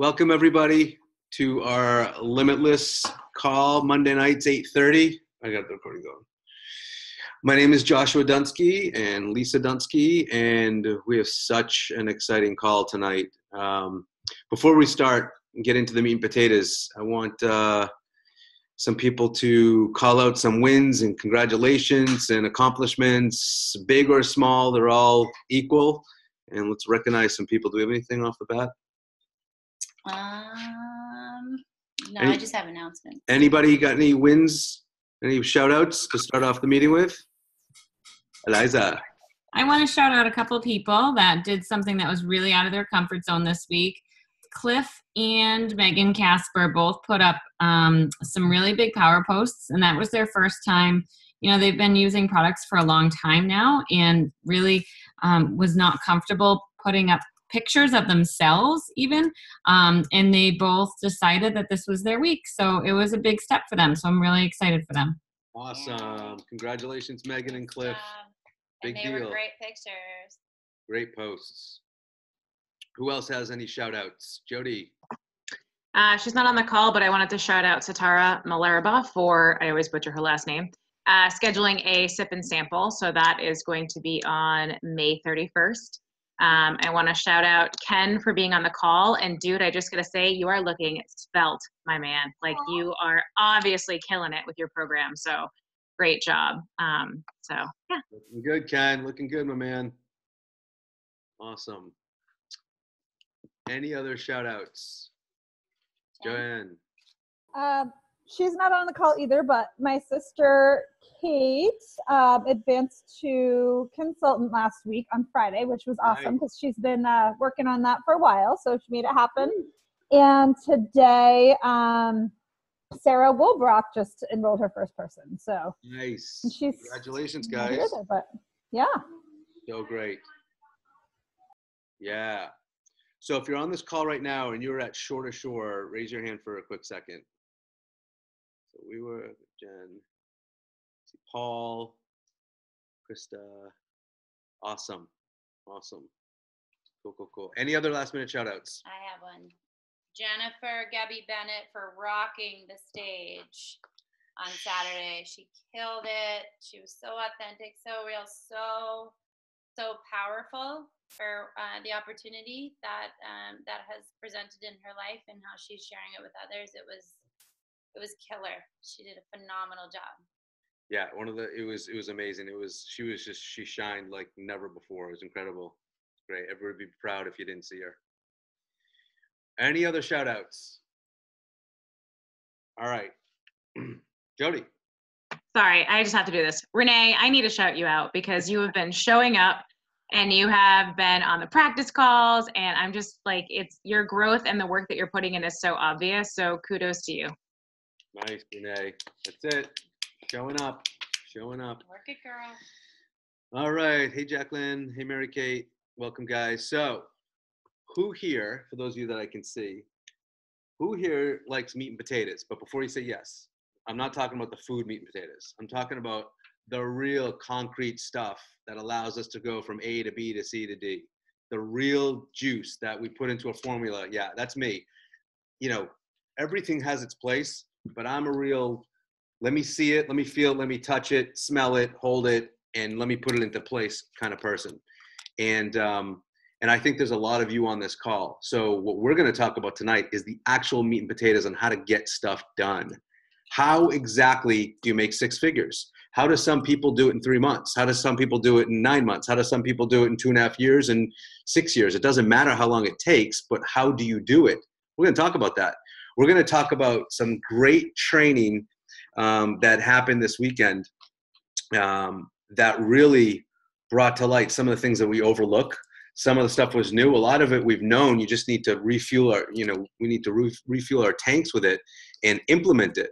Welcome everybody to our Limitless call, Monday nights, 8:30. I got the recording going. My name is Joshua Dunsky and Lisa Dunsky, and we have such an exciting call tonight. Before we start and get into the meat and potatoes, I want some people to call out some wins and congratulations and accomplishments, big or small, they're all equal. And let's recognize some people. Do we have anything off the bat? No, I just have announcements. Anybody got any wins? Any shout outs to start off the meeting with? Eliza. I want to shout out a couple of people that did something that was really out of their comfort zone this week. Cliff and Megan Casper both put up some really big power posts, and that was their first time. You know, they've been using products for a long time now and really was not comfortable putting up pictures of themselves even. And they both decided that this was their week. So it was a big step for them. So I'm really excited for them. Awesome. Congratulations, Megan and Cliff. Big and they deal. were great pictures. Great posts. Who else has any shout outs? Jody. She's not on the call, but I wanted to shout out Satara Malaraba for, I always butcher her last name, scheduling a sip and sample. So that is going to be on May 31st. I want to shout out Ken for being on the call. And dude, I just got to say, you are looking svelte, my man. Like, you are obviously killing it with your program. So great job. So yeah. Looking good, Ken. Looking good, my man. Awesome. Any other shout outs? Joanne. She's not on the call either, but my sister Kate advanced to consultant last week on Friday, which was awesome because she's been working on that for a while, so she made it happen. And today, Sarah Wilbrock just enrolled her first person. So nice. Congratulations, guys. There, but yeah. So great. Yeah. So if you're on this call right now and you're at Shore to Shore, raise your hand for a quick second. So we were Jen, Paul, Krista. Awesome. Cool. Any other last minute shout outs? I have one. Jennifer Gabby Bennett for rocking the stage on Saturday. She killed it. She was so authentic, so real, so powerful for the opportunity that that has presented in her life and how she's sharing it with others. It was killer. She did a phenomenal job. Yeah, it was amazing. She shined like never before. It was incredible. Great. Everyone would be proud if you didn't see her. Any other shout outs? All right. Jody. Sorry, I just have to do this. Renee, I need to shout you out because you have been showing up and you have been on the practice calls, and I'm just like, it's your growth and the work that you're putting in is so obvious. So kudos to you. Nice, Renee. That's it. Showing up. Work it, girl. All right. Hey, Jacqueline. Hey, Mary Kate. Welcome, guys. So who here, for those of you that I can see, who here likes meat and potatoes? But before you say yes, I'm not talking about the food meat and potatoes. I'm talking about the real concrete stuff that allows us to go from A to B to C to D. The real juice that we put into a formula. Yeah, that's me. You know, everything has its place, but I'm a real, let me see it, let me feel it, let me touch it, smell it, hold it, and let me put it into place kind of person. And I think there's a lot of you on this call. So what we're going to talk about tonight is the actual meat and potatoes and how to get stuff done. How exactly do you make six figures? How do some people do it in 3 months? How do some people do it in 9 months? How do some people do it in 2.5 years and 6 years? It doesn't matter how long it takes, but how do you do it? We're going to talk about that. We're going to talk about some great training that happened this weekend that really brought to light some of the things that we overlook. Some of the stuff was new. A lot of it we've known. You just need to refuel our, we need to refuel our tanks with it and implement it.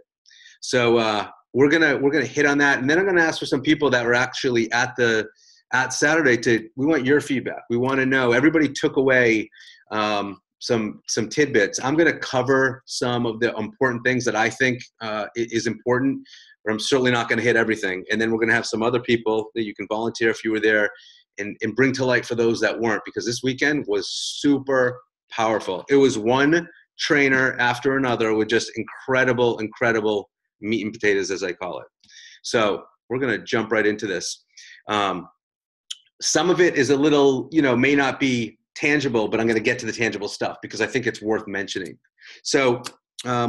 So we're gonna hit on that, and then I'm gonna ask for some people that were actually at Saturday we want your feedback. We want to know. Everybody took away some tidbits. I'm gonna cover some of the important things that I think is important, but I'm certainly not gonna hit everything. And then we're gonna have some other people that you can volunteer if you were there and bring to light for those that weren't, because this weekend was super Powerful. It was one trainer after another with just incredible meat and potatoes, as I call it. So we're going to jump right into this. Some of it is a little, may not be tangible, but I'm going to get to the tangible stuff because I think it's worth mentioning. So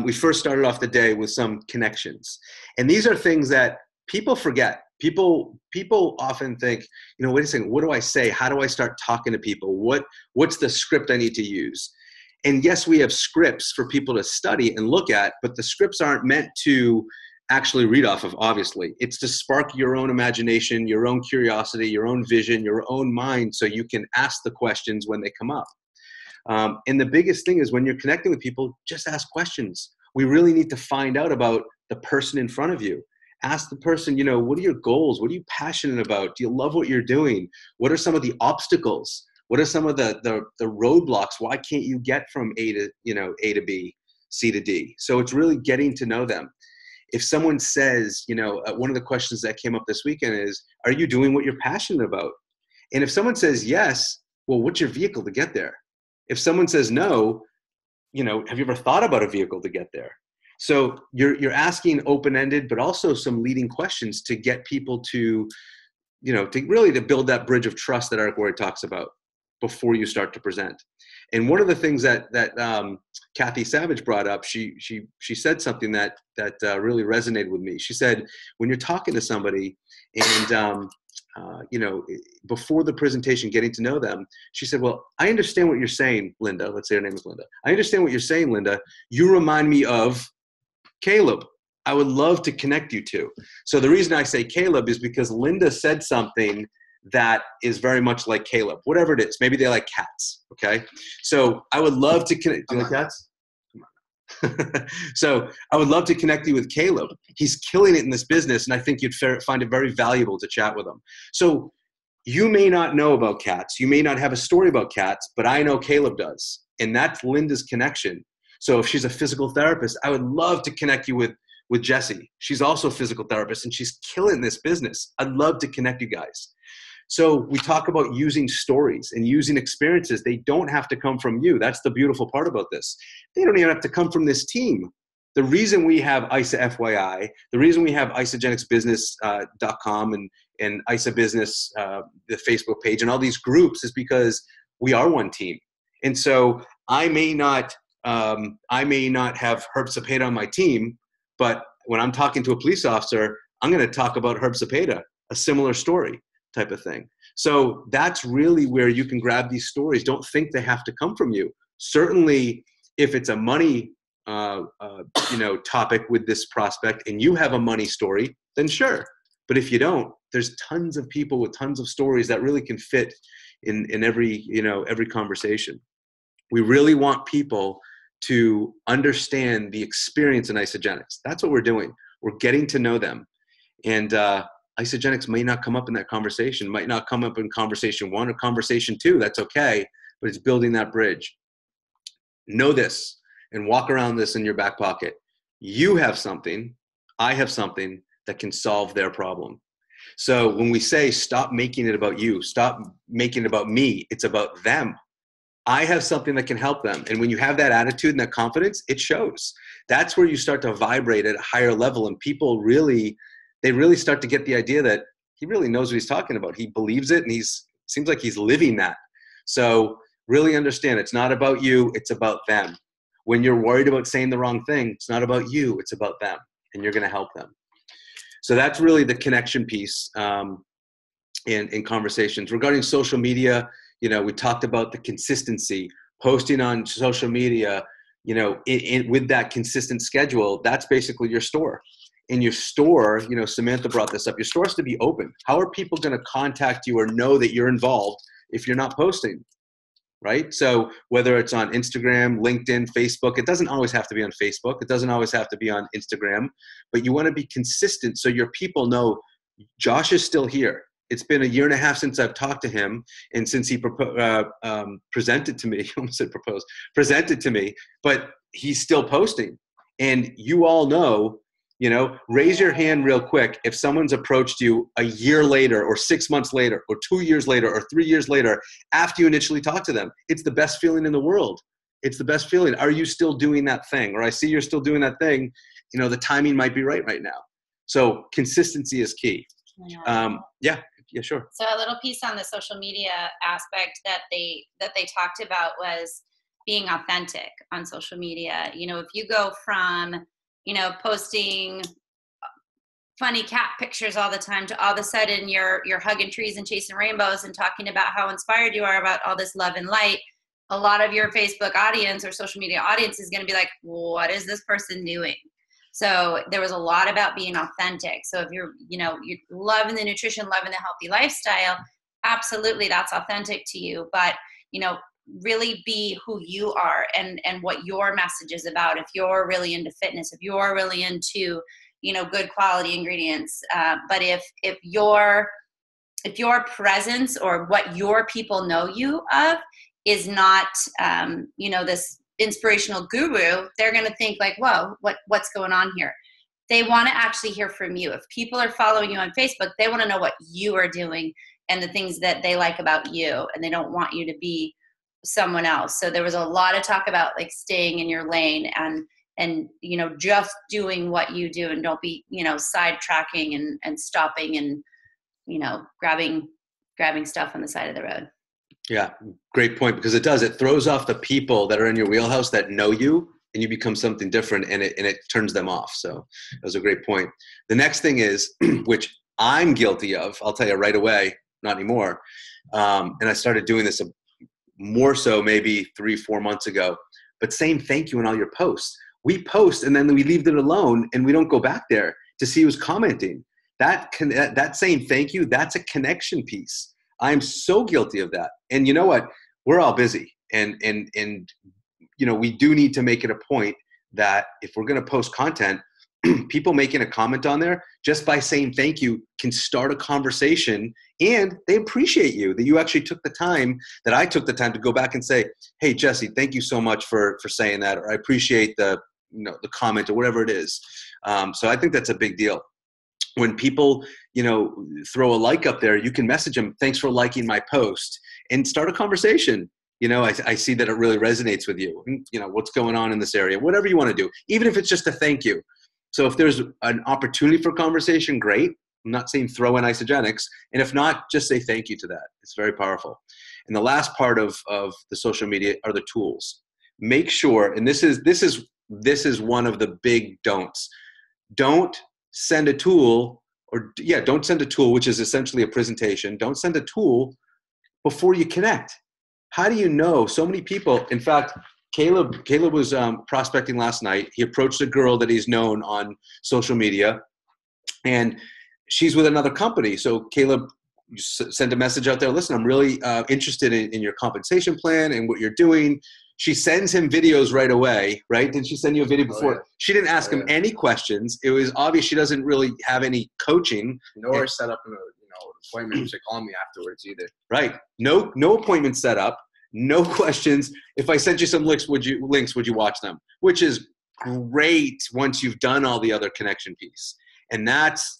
we first started off the day with some connections. And these are things that people forget. People often think, wait a second, what do I say? How do I start talking to people? What's the script I need to use? And yes, we have scripts for people to study and look at, but the scripts aren't meant to actually read off of, obviously. It's to spark your own imagination, your own curiosity, your own vision, your own mind, so you can ask the questions when they come up. And the biggest thing is when you're connecting with people, just ask questions. We really need to find out about the person in front of you. Ask the person, what are your goals? What are you passionate about? Do you love what you're doing? What are some of the obstacles? What are some of the roadblocks? Why can't you get from A to B, C to D? So it's really getting to know them. If someone says, one of the questions that came up this weekend is, are you doing what you're passionate about? And if someone says yes, well, what's your vehicle to get there? If someone says no, have you ever thought about a vehicle to get there? So you're asking open-ended, but also some leading questions to get people to, to build that bridge of trust that Eric Worre talks about before you start to present. And one of the things that Kathy Savage brought up, she said something that really resonated with me. She said, when you're talking to somebody and before the presentation, getting to know them, she said, well, I understand what you're saying, Linda. Let's say her name is Linda. I understand what you're saying, Linda. You remind me of Caleb. I would love to connect you to. So the reason I say Caleb is because Linda said something that is very much like Caleb, whatever it is. Maybe they like cats. Okay. So I would love to connect. Do you like cats? Come on. So I would love to connect you with Caleb. He's killing it in this business. And I think you'd find it very valuable to chat with him. So you may not know about cats. You may not have a story about cats, but I know Caleb does. And that's Linda's connection. So if she's a physical therapist, I would love to connect you with Jessie. She's also a physical therapist and she's killing this business. I'd love to connect you guys. So we talk about using stories and using experiences. They don't have to come from you. That's the beautiful part about this. They don't even have to come from this team. The reason we have ISA FYI, the reason we have isagenixbusiness.com and ISA Business, the Facebook page, and all these groups is because we are one team. And so I may not have Herb Cepeda on my team, but when I'm talking to a police officer, I'm going to talk about Herb Cepeda, a similar story type of thing. So that's really where you can grab these stories. Don't think they have to come from you. Certainly, if it's a money topic with this prospect and you have a money story, then sure. But if you don't, there's tons of people with tons of stories that really can fit in every conversation. We really want people to understand the experience in Isagenix. That's what we're doing. We're getting to know them. And Isagenix may not come up in that conversation, might not come up in conversation 1 or conversation 2. That's okay, but it's building that bridge. Know this and walk around this in your back pocket. You have something, I have something that can solve their problem. So when we say stop making it about you, stop making it about me, it's about them. I have something that can help them. And when you have that attitude and that confidence, it shows. That's where you start to vibrate at a higher level, and people really start to get the idea that he really knows what he's talking about. He believes it, and seems like he's living that. So really understand, it's not about you, it's about them. When you're worried about saying the wrong thing, it's not about you, it's about them, and you're going to help them. So that's really the connection piece in conversations. Regarding social media, we talked about the consistency, posting on social media, with that consistent schedule. That's basically your store. In your store, Samantha brought this up, your store has to be open. How are people going to contact you or know that you're involved if you're not posting, right? So whether it's on Instagram, LinkedIn, Facebook, it doesn't always have to be on Facebook. It doesn't always have to be on Instagram, but you want to be consistent so your people know Josh is still here. It's been 1.5 years since I've talked to him, and since he presented to me, I almost said proposed, presented to me, but he's still posting. And you all know, raise your hand real quick if someone's approached you 1 year later or 6 months later or 2 years later or 3 years later after you initially talked to them. It's the best feeling in the world. It's the best feeling. Are you still doing that thing? Or I see you're still doing that thing. The timing might be right now. So consistency is key. Yeah, sure. So a little piece on the social media aspect that they talked about was being authentic on social media. If you go from, posting funny cat pictures all the time to all of a sudden you're hugging trees and chasing rainbows and talking about how inspired you are about all this love and light, a lot of your Facebook audience or social media audience is going to be like, what is this person doing? So there was a lot about being authentic. So if you're loving the nutrition, loving the healthy lifestyle, absolutely that's authentic to you. But, really be who you are and what your message is about. If you're really into fitness, if you're really into, good quality ingredients. But if your presence or what your people know you of is not, this inspirational guru, they're going to think like, whoa, what's going on here? They want to actually hear from you. If people are following you on Facebook, they want to know what you are doing and the things that they like about you, and they don't want you to be someone else. So there was a lot of talk about like staying in your lane and just doing what you do, and don't be, sidetracking and stopping and, grabbing stuff on the side of the road. Yeah, great point, because it throws off the people that are in your wheelhouse that know you, and you become something different, and it turns them off. So that was a great point. The next thing is, which I'm guilty of, I'll tell you right away, not anymore. And I started doing this more so maybe 3-4 months ago, but saying thank you in all your posts. We post and then we leave it alone and we don't go back there to see who's commenting. That saying thank you, that's a connection piece. I'm so guilty of that. And you know what? We're all busy. And we do need to make it a point that if we're going to post content, people making a comment on there just by saying thank you can start a conversation, and they appreciate you, that you actually took the time, that I took the time to go back and say, hey, Jesse, thank you so much for saying that, or I appreciate the comment, or whatever it is. So I think that's a big deal. When people, throw a like up there, you can message them, thanks for liking my post, and start a conversation. I see that it really resonates with you. What's going on in this area, whatever you want to do, even if it's just a thank you. So if there's an opportunity for conversation, great. I'm not saying throw in isogenics. And if not, just say thank you to that. It's very powerful. And the last part of the social media are the tools. Make sure, and this is one of the big don'ts. Don't send a tool, don't send a tool, which is essentially a presentation. Don't send a tool before you connect. How do you know? So many people, in fact, Caleb was prospecting last night. He approached a girl that he's known on social media, and she's with another company. So Caleb sent a message out there. Listen, I'm really interested in your compensation plan and what you're doing. She sends him videos right away, right? Didn't she send you a video before? Yeah. She didn't ask him any questions. It was obvious she doesn't really have any coaching. Nor set up an appointment to call me afterwards either. Right. No appointment set up. No questions. If I sent you some links, would you watch them? Which is great once you've done all the other connection piece. And that's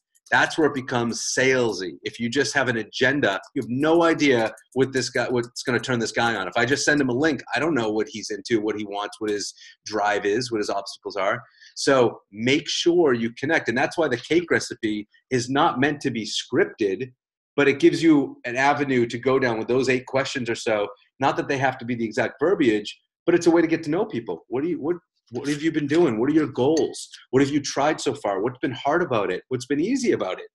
where it becomes salesy. If you just have an agenda, you have no idea what's going to turn this guy on. If I just send him a link, I don't know what he's into, what he wants, what his drive is, what his obstacles are. So make sure you connect. And that's why the cake recipe is not meant to be scripted, but it gives you an avenue to go down with those 8 questions or so. Not that they have to be the exact verbiage, but it's a way to get to know people. What have you been doing? What are your goals? What have you tried so far? What's been hard about it? What's been easy about it?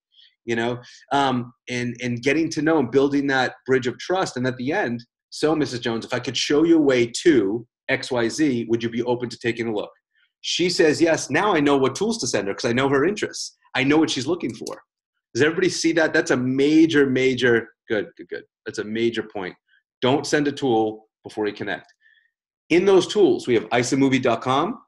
And getting to know and building that bridge of trust. And at the end, so Mrs. Jones, if I could show you a way to XYZ, would you be open to taking a look? She says yes. Now I know what tools to send her because I know her interests. I know what she's looking for. Does everybody see that? That's a major, good. That's a major point. Don't send a tool before you connect. In those tools, we have isomovie.com.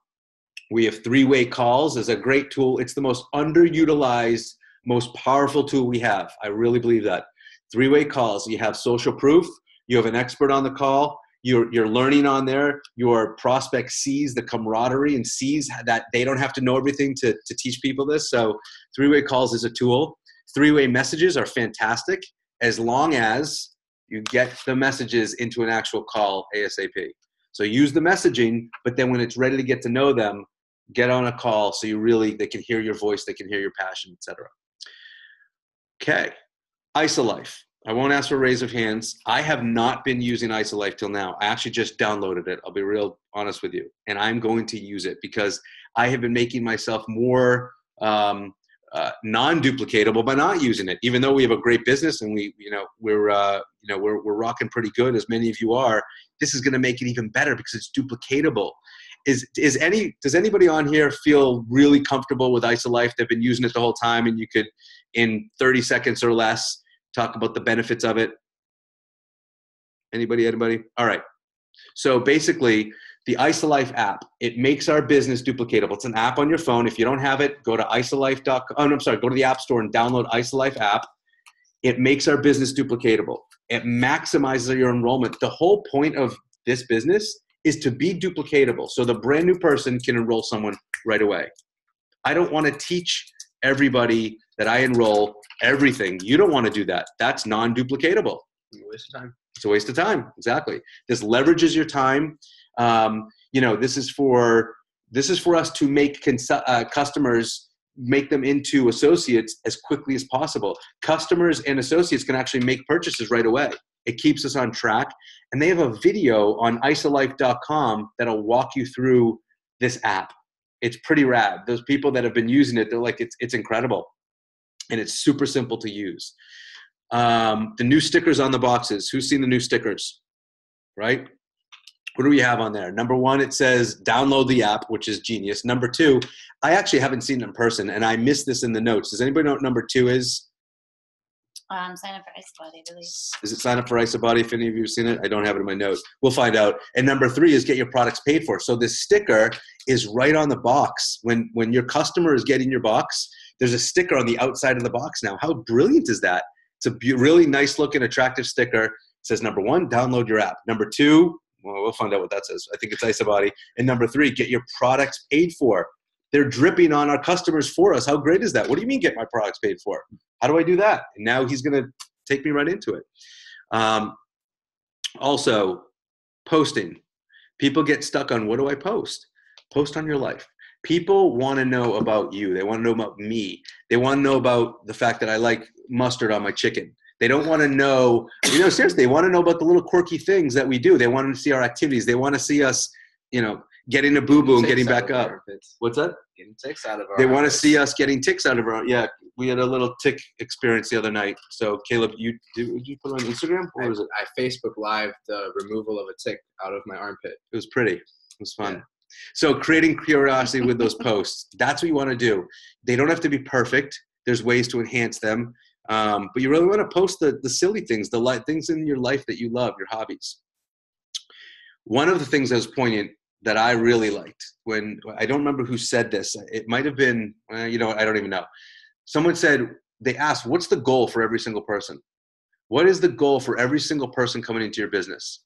We have 3-way calls as a great tool. It's the most underutilized, most powerful tool we have. I really believe that. 3-way calls. You have social proof. You have an expert on the call. You're learning on there. Your prospect sees the camaraderie and sees that they don't have to know everything to teach people this. So 3-way calls is a tool. 3-way messages are fantastic as long as you get the messages into an actual call ASAP. So use the messaging, but then when it's ready to get to know them, get on a call so they can hear your voice, they can hear your passion, etc. Okay, IsoLife. I won't ask for a raise of hands. I have not been using IsoLife till now. I actually just downloaded it. I'll be real honest with you. And I'm going to use it because I have been making myself more non-duplicatable by not using it. Even though we have a great business and we're rocking pretty good, as many of you are, this is going to make it even better because it's duplicatable. Does anybody on here feel really comfortable with IsoLife? They've been using it the whole time, and you could, in 30 seconds or less, talk about the benefits of it? Anybody? All right. So basically, the IsoLife app, it makes our business duplicatable. It's an app on your phone. If you don't have it, go to isolife.com. Oh, no, I'm sorry. Go to the App Store and download IsoLife app. It makes our business duplicatable. It maximizes your enrollment. The whole point of this business is to be duplicatable, so the brand new person can enroll someone right away. I don't want to teach everybody that I enroll everything. You don't want to do that. That's non-duplicatable. Waste of time. It's a waste of time. Exactly. This leverages your time. This is for us to make customers, make them into associates as quickly as possible. Customers and associates can actually make purchases right away. It keeps us on track. And they have a video on isolife.com that'll walk you through this app. It's pretty rad. Those people that have been using it, they're like, it's incredible. And it's super simple to use. The new stickers on the boxes. Who's seen the new stickers? Right? What do we have on there? Number one, it says download the app, which is genius. Number two, I actually haven't seen it in person, and I missed this in the notes. Does anybody know what number two is? Sign up for IceBody, I believe. Is it sign up for IceBody? If any of you have seen it, I don't have it in my notes. We'll find out. And number three is get your products paid for. So this sticker is right on the box. When your customer is getting your box, there's a sticker on the outside of the box now. How brilliant is that? It's a really nice looking, attractive sticker. It says, number one, download your app. Number two, well, we'll find out what that says. I think it's IceBody. And number three, get your products paid for. They're dripping on our customers for us. How great is that? What do you mean get my products paid for? How do I do that? And now he's going to take me right into it. Also, posting. People get stuck on, what do I post? Post on your life. People want to know about you. They want to know about me. They want to know about the fact that I like mustard on my chicken. They don't want to know, seriously, they want to know about the little quirky things that we do. They want to see our activities. They want to see us, getting a boo-boo and getting back up. What's that? Getting ticks out of our They want to see us getting ticks out of our, yeah, we had a little tick experience the other night. So Caleb, would you put it on Instagram? Or was it? I Facebook Live the removal of a tick out of my armpit. It was pretty. It was fun. Yeah. So creating curiosity with those posts, that's what you want to do. They don't have to be perfect. There's ways to enhance them. But you really want to post the silly things, the things in your life that you love, your hobbies. One of the things that was poignant that I really liked, when I don't remember who said this, it might have been, I don't even know. Someone said, they asked, what's the goal for every single person? What is the goal for every single person coming into your business?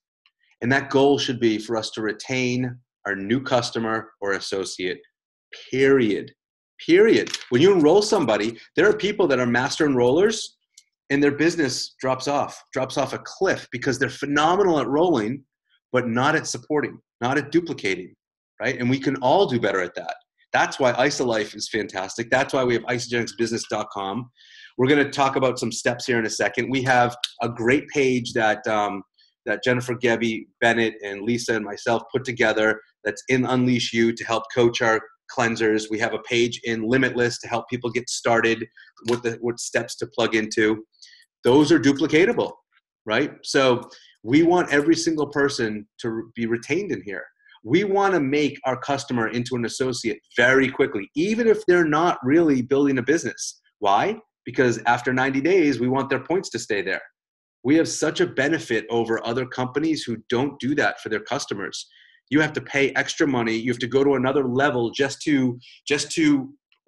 And that goal should be for us to retain our new customer or associate, period. When you enroll somebody, there are people that are master enrollers and their business drops off a cliff because they're phenomenal at rolling, but not at supporting, not at duplicating, right? And we can all do better at that. That's why IsoLife is fantastic. That's why we have isogenicsbusiness.com. We're going to talk about some steps here in a second. We have a great page that Jennifer, Gabby, Bennett, and Lisa and myself put together that's in Unleash You to help coach our cleansers. We have a page in Limitless to help people get started, what steps to plug into. Those are duplicatable, right? So we want every single person to be retained in here. We want to make our customer into an associate very quickly, even if they're not really building a business. Why? Because after 90 days, we want their points to stay there. We have such a benefit over other companies who don't do that for their customers. You have to pay extra money. You have to go to another level just to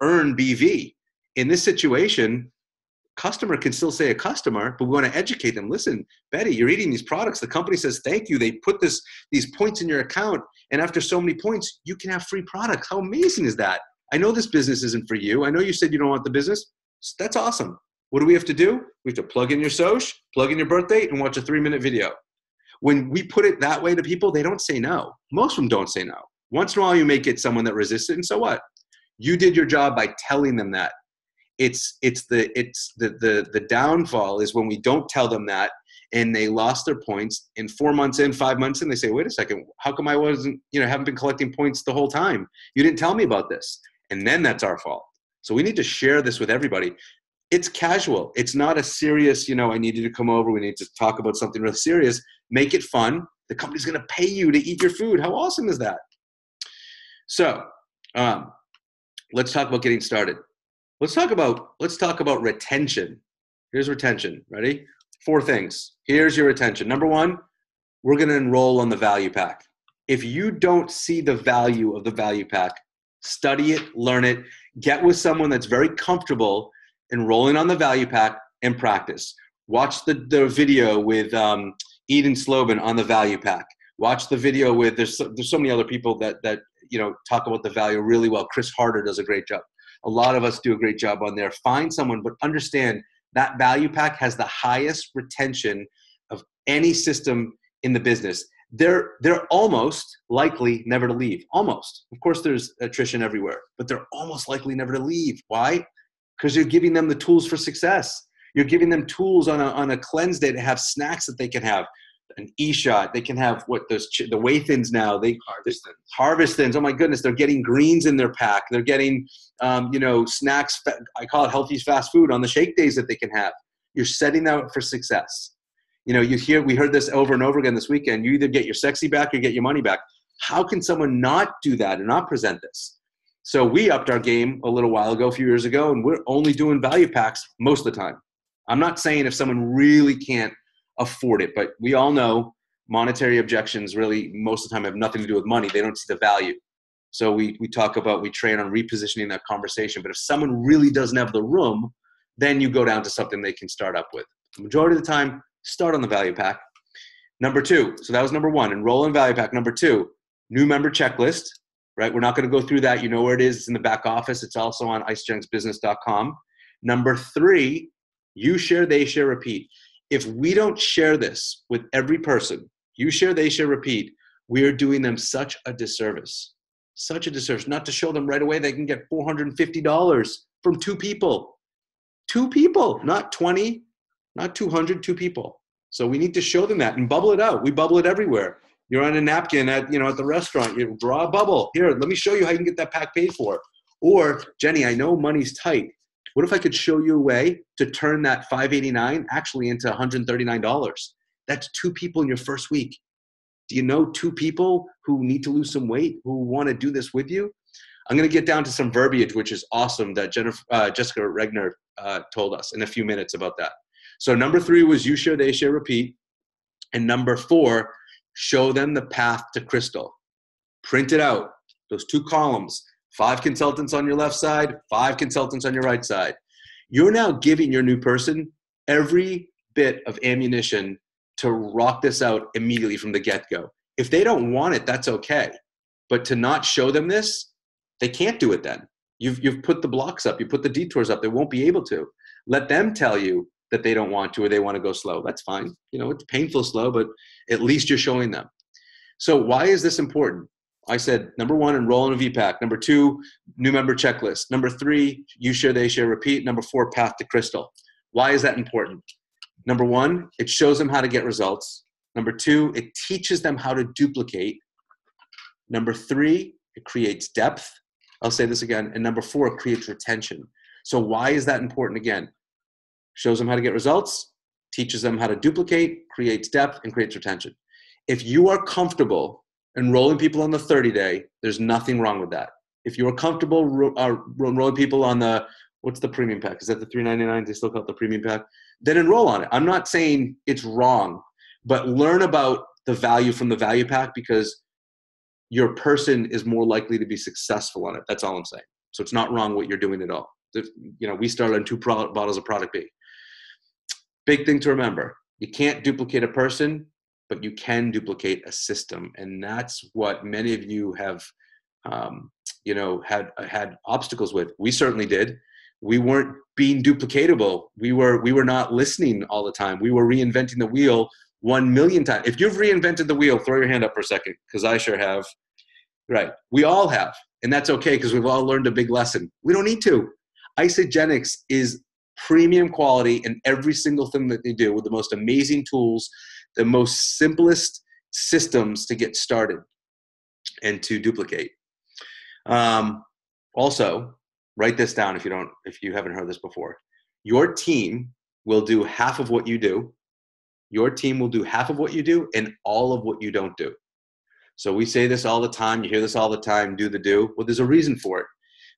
earn BV. In this situation, customer can still say a customer, but we want to educate them. Listen, Betty, you're eating these products. The company says thank you. They put these points in your account, and after so many points, you can have free products. How amazing is that? I know this business isn't for you. I know you said you don't want the business. That's awesome. What do we have to do? We have to plug in your social, plug in your birth date, and watch a 3-minute video. when we put it that way to people, they don't say no. Most of them don't say no. Once in a while, you may get someone that resists it, and so what? You did your job by telling them that. It's the downfall is when we don't tell them that, and they lost their points. And 4 months in, 5 months in, they say, "Wait a second, how come I wasn't, haven't been collecting points the whole time? You didn't tell me about this." And then that's our fault. So we need to share this with everybody. It's casual. It's not a serious, I need you to come over. We need to talk about something really serious. Make it fun. The company's going to pay you to eat your food. How awesome is that? So let's talk about getting started. Let's talk about retention. Here's retention. Ready? 4 things. Here's your retention. Number 1, we're going to enroll on the value pack. If you don't see the value of the value pack, study it, learn it, get with someone that's very comfortable enrolling on the value pack and practice. Watch the video with Eden Slobin on the value pack. Watch the video with, there's so many other people that talk about the value really well. Chris Harder does a great job. A lot of us do a great job on there. Find someone, but understand that value pack has the highest retention of any system in the business. They're almost likely never to leave. Almost. Of course, there's attrition everywhere, but they're almost likely never to leave. Why? Because you're giving them the tools for success. You're giving them tools on a cleanse day to have snacks that they can have. An e-shot. They can have the whey thins now. Harvest thins. Oh my goodness, they're getting greens in their pack. They're getting snacks. I call it healthy fast food on the shake days that they can have. You're setting them up for success. We heard this over and over again this weekend. You either get your sexy back or get your money back. How can someone not do that and not present this? So we upped our game a little while ago, a few years ago, and we're only doing value packs most of the time. I'm not saying if someone really can't afford it, but we all know monetary objections really most of the time have nothing to do with money. They don't see the value. So we train on repositioning that conversation. But if someone really doesn't have the room, then you go down to something they can start up with. The majority of the time, start on the value pack. Number 2, so that was number 1, enroll in value pack. Number 2, new member checklist, right? We're not going to go through that. You know where it is. It's in the back office. It's also on icejunksbusiness.com. Number 3, you share, they share, repeat. If we don't share this with every person, you share, they share, repeat, we are doing them such a disservice. Such a disservice. Not to show them right away they can get $450 from 2 people. 2 people, not 20, not 200, 2 people. So we need to show them that and bubble it out. We bubble it everywhere. You're on a napkin at the restaurant. You draw a bubble. Here, let me show you how you can get that pack paid for. Or, Jenny, I know money's tight. What if I could show you a way to turn that $589 actually into $139? That's 2 people in your first week. Do you know 2 people who need to lose some weight, who want to do this with you? I'm going to get down to some verbiage, which is awesome, that Jessica Regner told us in a few minutes about that. So number 3 was you share, they share, repeat. And number 4, show them the path to crystal. Print it out, those 2 columns. 5 consultants on your left side, 5 consultants on your right side. You're now giving your new person every bit of ammunition to rock this out immediately from the get-go. If they don't want it, that's okay. But to not show them this, they can't do it then. You've put the blocks up. You put the detours up. They won't be able to. Let them tell you that they don't want to or they want to go slow. That's fine. It's painful slow, but at least you're showing them. So why is this important? I said, number 1, enroll in a VPAC. Number 2, new member checklist. Number 3, you share, they share, repeat. Number 4, path to crystal. Why is that important? Number 1, it shows them how to get results. Number 2, it teaches them how to duplicate. Number 3, it creates depth. I'll say this again. And number 4, it creates retention. So why is that important again? Shows them how to get results, teaches them how to duplicate, creates depth, and creates retention. If you are comfortable enrolling people on the 30-day, there's nothing wrong with that. If you are comfortable enrolling people on what's the premium pack? Is that the $399? They still call it the premium pack? Then enroll on it. I'm not saying it's wrong, but learn about the value from the value pack because your person is more likely to be successful on it. That's all I'm saying. So it's not wrong what you're doing at all. We started on 2 bottles of product B. Big thing to remember. You can't duplicate a person, but you can duplicate a system. And that's what many of you have, had obstacles with. We certainly did. We weren't being duplicatable. We were not listening all the time. We were reinventing the wheel 1,000,000 times. If you've reinvented the wheel, throw your hand up for a second, because I sure have. Right. We all have. And that's okay, because we've all learned a big lesson. We don't need to. Isagenix is premium quality in every single thing that they do, with the most amazing tools, the most simplest systems to get started and to duplicate. Also, write this down if you haven't heard this before. Your team will do half of what you do. Your team will do half of what you do and all of what you don't do. So we say this all the time. You hear this all the time, do the do. Well, there's a reason for it.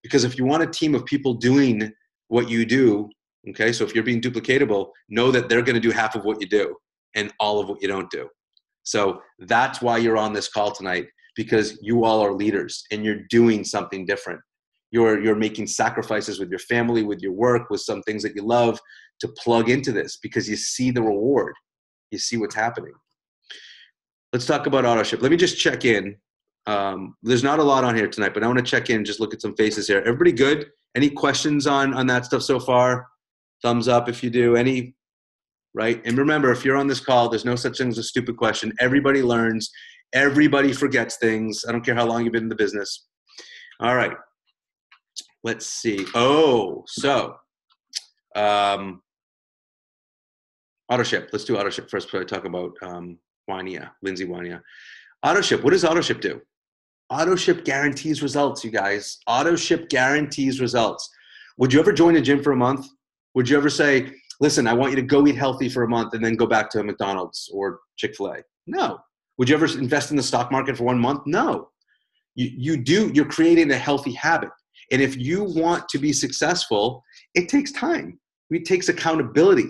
Because if you want a team of people doing what you do, okay, so if you're being duplicatable, know that they're going to do half of what you do and all of what you don't do. So that's why you're on this call tonight, because you all are leaders and you're doing something different. You're making sacrifices with your family, with your work, with some things that you love to plug into this, because you see the reward. You see what's happening. Let's talk about AutoShip. Let me just check in. There's not a lot on here tonight, but I want to check in, just look at some faces here. Everybody good? Any questions on that stuff so far? Thumbs up if you do. Any, right? And remember, if you're on this call, there's no such thing as a stupid question. Everybody learns. Everybody forgets things. I don't care how long you've been in the business. All right. Let's see. Oh, so AutoShip. Let's do AutoShip first before I talk about Wania, Lindsay Wania. AutoShip. What does AutoShip do? AutoShip guarantees results, you guys. AutoShip guarantees results. Would you ever join a gym for a month? Would you ever say, listen, I want you to go eat healthy for a month and then go back to McDonald's or Chick-fil-A? No. Would you ever invest in the stock market for 1 month? No. You're creating a healthy habit. And if you want to be successful, it takes time. It takes accountability.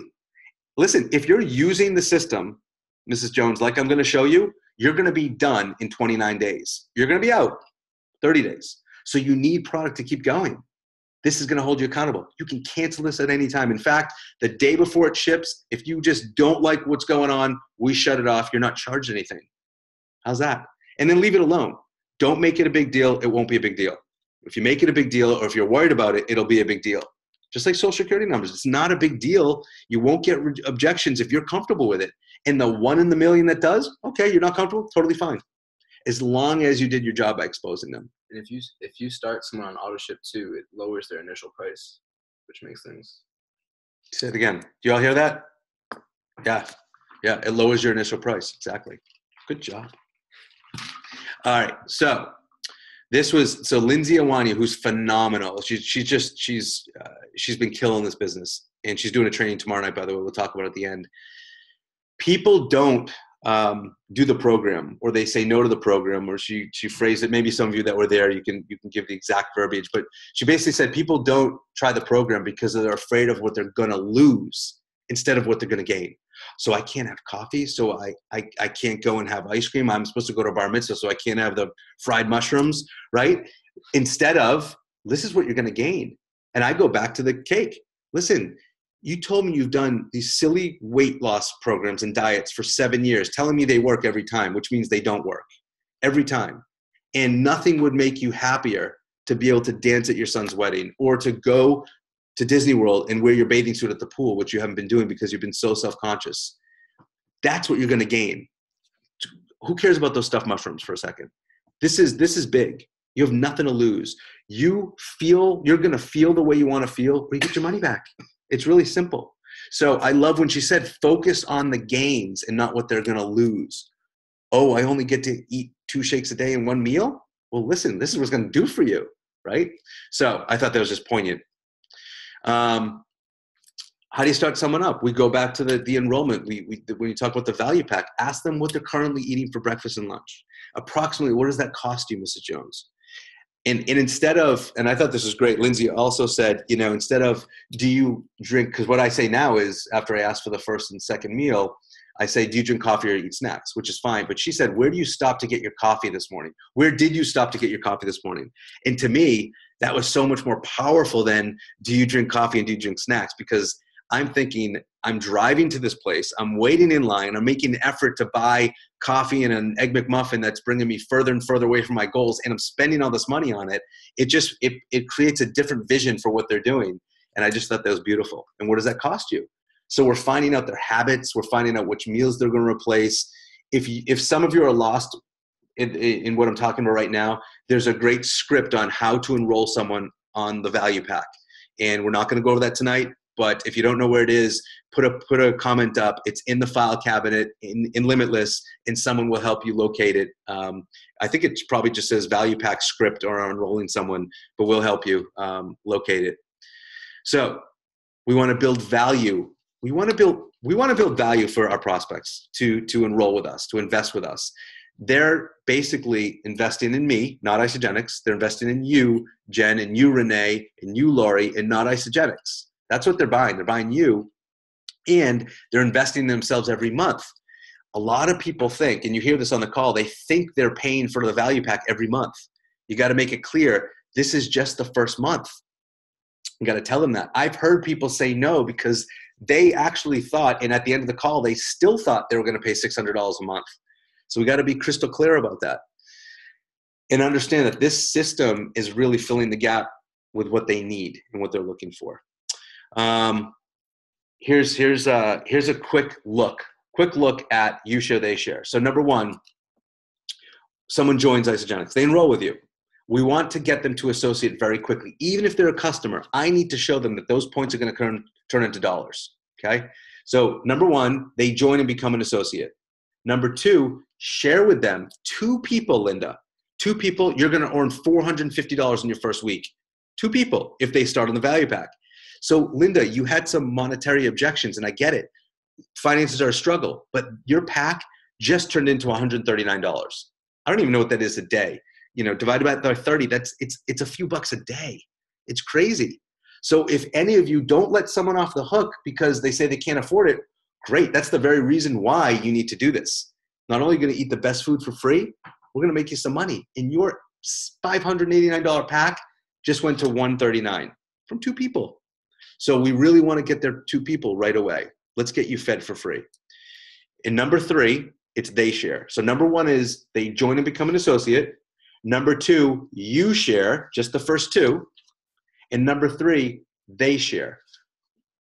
Listen, if you're using the system, Mrs. Jones, like I'm going to show you, you're going to be done in 29 days. You're going to be out 30 days. So you need product to keep going. This is going to hold you accountable. You can cancel this at any time. In fact, the day before it ships, if you just don't like what's going on, we shut it off. You're not charged anything. How's that? And then leave it alone. Don't make it a big deal. It won't be a big deal. If you make it a big deal, or if you're worried about it, it'll be a big deal. Just like Social Security numbers. It's not a big deal. You won't get objections if you're comfortable with it. And the 1 in a million that does, okay, you're not comfortable, totally fine. As long as you did your job by exposing them. And if you start someone on AutoShip too, it lowers their initial price, which makes things. Say it again. Do you all hear that? Yeah. Yeah, it lowers your initial price. Exactly. Good job. All right. So Lindsay Awani, who's phenomenal. She's been killing this business, and she's doing a training tomorrow night, by the way. We'll talk about it at the end. People don't do the program, or they say no to the program, or she phrased it. Maybe some of you that were there, you can give the exact verbiage, but she basically said people don't try the program because they're afraid of what they're going to lose instead of what they're going to gain. So I can't have coffee, so I can't go and have ice cream. I'm supposed to go to a bar mitzvah, so I can't have the fried mushrooms, right? Instead of, this is what you're going to gain. And I go back to the cake. Listen, you told me you've done these silly weight loss programs and diets for 7 years, telling me they work every time, which means they don't work every time. And nothing would make you happier to be able to dance at your son's wedding, or to go to Disney World and wear your bathing suit at the pool, which you haven't been doing because you've been so self-conscious. That's what you're going to gain. Who cares about those stuffed mushrooms for a second? This is big. You have nothing to lose. You're going to feel the way you want to feel, or you get your money back. It's really simple. So I love when she said, focus on the gains and not what they're going to lose. Oh, I only get to eat 2 shakes a day in 1 meal? Well, listen, this is what it's going to do for you, right? So I thought that was just poignant. How do you start someone up? We go back to the enrollment. When you talk about the value pack, ask them what they're currently eating for breakfast and lunch. Approximately, what does that cost you, Mrs. Jones? And instead of, and I thought this was great, Lindsay also said, instead of, do you drink, because what I say now is, after I ask for the first and second meal, I say, do you drink coffee or eat snacks, which is fine. But she said, where do you stop to get your coffee this morning? Where did you stop to get your coffee this morning? And to me, that was so much more powerful than, do you drink coffee and do you drink snacks? Because I'm thinking, I'm driving to this place, I'm waiting in line, I'm making an effort to buy coffee and an Egg McMuffin that's bringing me further and further away from my goals, and I'm spending all this money on it. It creates a different vision for what they're doing. And I just thought that was beautiful. And what does that cost you? So we're finding out their habits. We're finding out which meals they're going to replace. If some of you are lost in what I'm talking about right now, there's a great script on how to enroll someone on the value pack. And we're not going to go over that tonight, but if you don't know where it is, put a comment up. It's in the file cabinet in Limitless, and someone will help you locate it. I think it probably just says value pack script or enrolling someone, but we'll help you locate it. So we want to build value. We want to build value for our prospects to enroll with us, to invest with us. They're basically investing in me, not Isagenix. They're investing in you, Jen, and you, Renee, and you, Lori, and not Isagenix. That's what they're buying. They're buying you, and they're investing in themselves every month. A lot of people think, and you hear this on the call, they think they're paying for the value pack every month. You got to make it clear, this is just the first month. You got to tell them that. I've heard people say no because they actually thought, and at the end of the call, they still thought they were going to pay $600 a month. So we got to be crystal clear about that and understand that this system is really filling the gap with what they need and what they're looking for. Here's a quick look at you share, they share. So number one, someone joins Isagenix. They enroll with you. We want to get them to associate very quickly. Even if they're a customer, I need to show them that those points are going to turn into dollars. Okay. So number one, they join and become an associate. Number two, share with them 2 people, Linda. 2 people, you're going to earn $450 in your first week. 2 people if they start on the value pack. So Linda, you had some monetary objections, and I get it. Finances are a struggle, but your pack just turned into $139. I don't even know what that is a day. You know, divided by 30, it's a few bucks a day. It's crazy. So if any of you don't let someone off the hook because they say they can't afford it, great. That's the very reason why you need to do this. Not only are you going to eat the best food for free, we're going to make you some money. And your $589 pack just went to $139 from 2 people. So we really want to get there 2 people right away. Let's get you fed for free. And number 3, it's they share. So number 1 is they join and become an associate. Number 2, you share, just the first 2. And number 3, they share.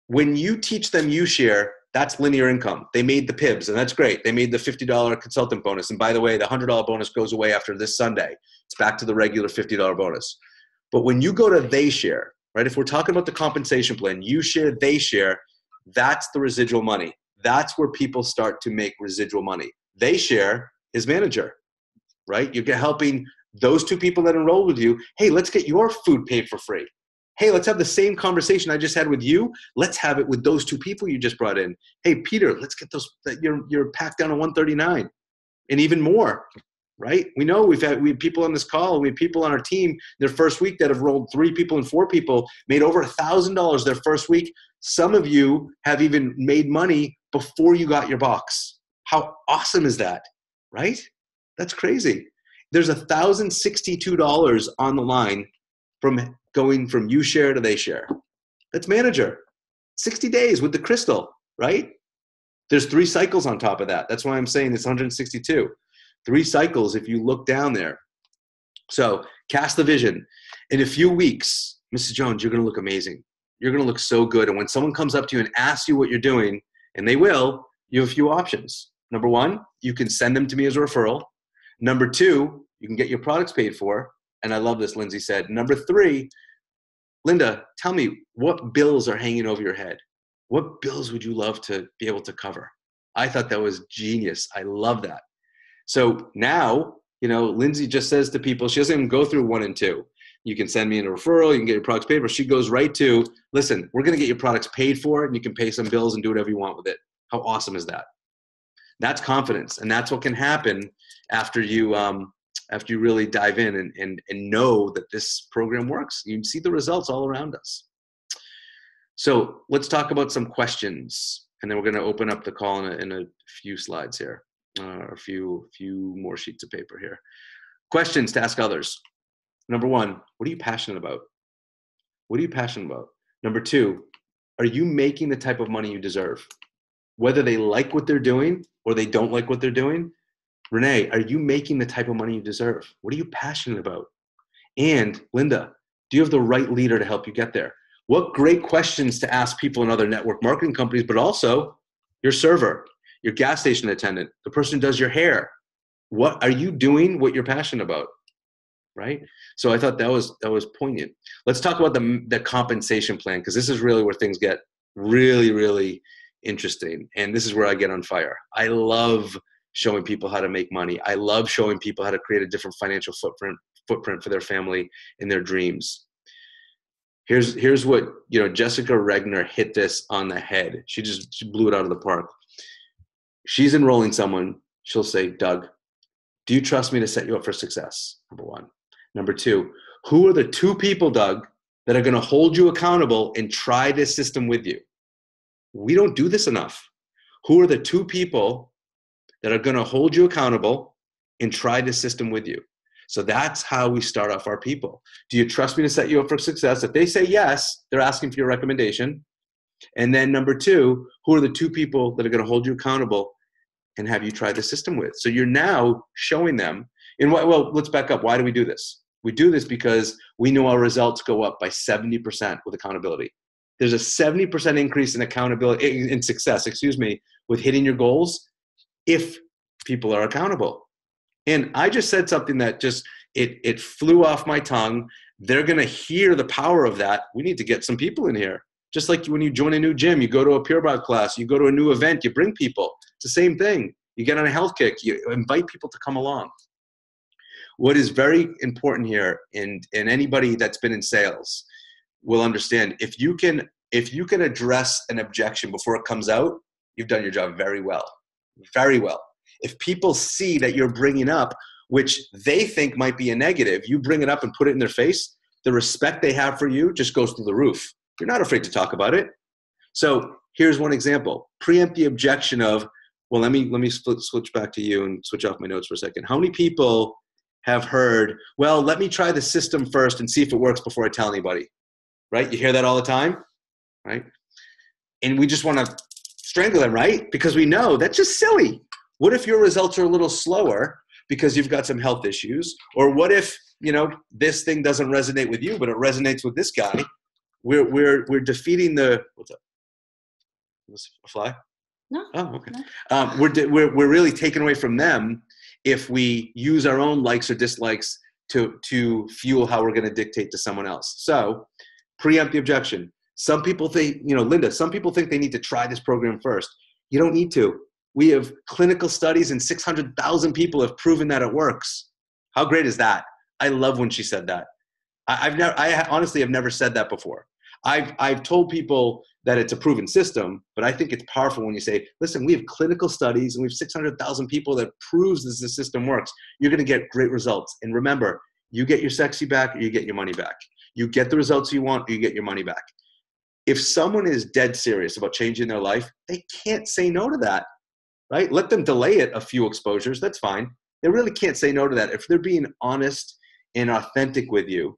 When you teach them you share, that's linear income. They made the PIBs, and that's great. They made the $50 consultant bonus. And by the way, the $100 bonus goes away after this Sunday. It's back to the regular $50 bonus. But when you go to they share, right, if we're talking about the compensation plan, you share, they share, that's the residual money. That's where people start to make residual money. They share is manager, right? You're helping those 2 people that enroll with you. Hey, let's get your food paid for free. Hey, let's have the same conversation I just had with you. Let's have it with those 2 people you just brought in. Hey, Peter, let's get your pack down to 139 and even more, right? We know we have people on this call. We have people on our team their first week that have rolled 3 people and 4 people, made over $1,000 their first week. Some of you have even made money before you got your box. How awesome is that, right? That's crazy. There's $1,062 on the line from going from you share to they share. That's manager. 60 days with the crystal, right? There's 3 cycles on top of that. That's why I'm saying it's 162. 3 cycles if you look down there. So cast the vision. In a few weeks, Mrs. Jones, you're going to look amazing. You're going to look so good. And when someone comes up to you and asks you what you're doing, and they will, you have a few options. Number 1, you can send them to me as a referral. Number 2, you can get your products paid for. And I love this, Lindsay said. Number 3, Linda, tell me, what bills are hanging over your head? What bills would you love to be able to cover? I thought that was genius. I love that. So now, Lindsay just says to people, she doesn't even go through 1 and 2. You can send me in a referral. You can get your products paid for. She goes right to, listen, we're going to get your products paid for, and you can pay some bills and do whatever you want with it. How awesome is that? That's confidence. And that's what can happen after you really dive in and know that this program works. You see the results all around us. So let's talk about some questions, and then we're going to open up the call in a few slides here, a few more sheets of paper here. Questions to ask others. Number 1, what are you passionate about? What are you passionate about? Number 2, are you making the type of money you deserve? Whether they like what they're doing or they don't like what they're doing, Renee, are you making the type of money you deserve? What are you passionate about? And Linda, do you have the right leader to help you get there? What great questions to ask people in other network marketing companies, but also your server, your gas station attendant, the person who does your hair. What are you doing what you're passionate about? Right? So I thought that was poignant. Let's talk about the compensation plan, because this is really where things get really, really interesting. And this is where I get on fire. I love showing people how to make money. I love showing people how to create a different financial footprint for their family and their dreams. Here's what, Jessica Regner hit this on the head. She blew it out of the park. She's enrolling someone. She'll say, Doug, do you trust me to set you up for success? Number one. Number two, who are the two people, Doug, that are going to hold you accountable and try this system with you? We don't do this enough. Who are the two people that are going to hold you accountable and try this system with you? So that's how we start off our people. Do you trust me to set you up for success? If they say yes, they're asking for your recommendation. And then number two, who are the two people that are going to hold you accountable and have you try the system with? So you're now showing them. Well, let's back up. Why do we do this? We do this because we know our results go up by 70% with accountability. There's a 70% increase in accountability, in success, with hitting your goals if people are accountable. And I just said something that just, it flew off my tongue. They're going to hear the power of that. We need to get some people in here. Just like when you join a new gym, you go to a Pure Barre class, you go to a new event, you bring people. It's the same thing. You get on a health kick, you invite people to come along. What is very important here, and anybody that's been in sales will understand, if you can address an objection before it comes out, you've done your job very well. Very well. If people see that you're bringing up, which they think might be a negative, you bring it up and put it in their face, the respect they have for you just goes through the roof. You're not afraid to talk about it. So here's one example. Preempt the objection of, well, let me switch back to you and switch off my notes for a second. How many people have heard, well, let me try the system first and see if it works before I tell anybody, right? You hear that all the time, right? And we just want to strangle them, right? Because we know that's just silly. What if your results are a little slower because you've got some health issues? Or what if, this thing doesn't resonate with you, but it resonates with this guy? We're defeating the, what's up? Was a fly? No. Oh, okay. No. We're really taken away from them if we use our own likes or dislikes to fuel how we're going to dictate to someone else. So preempt the objection. Some people think, Linda, some people think they need to try this program first. You don't need to. We have clinical studies and 600,000 people have proven that it works. How great is that? I love when she said that. I honestly have never said that before. I've told people that it's a proven system, but I think it's powerful when you say, listen, we have clinical studies and we have 600,000 people that proves this the system works. You're going to get great results. And remember, you get your sexy back or you get your money back. You get the results you want or you get your money back. If someone is dead serious about changing their life, they can't say no to that, right? Let them delay it a few exposures. That's fine. They really can't say no to that. If they're being honest and authentic with you,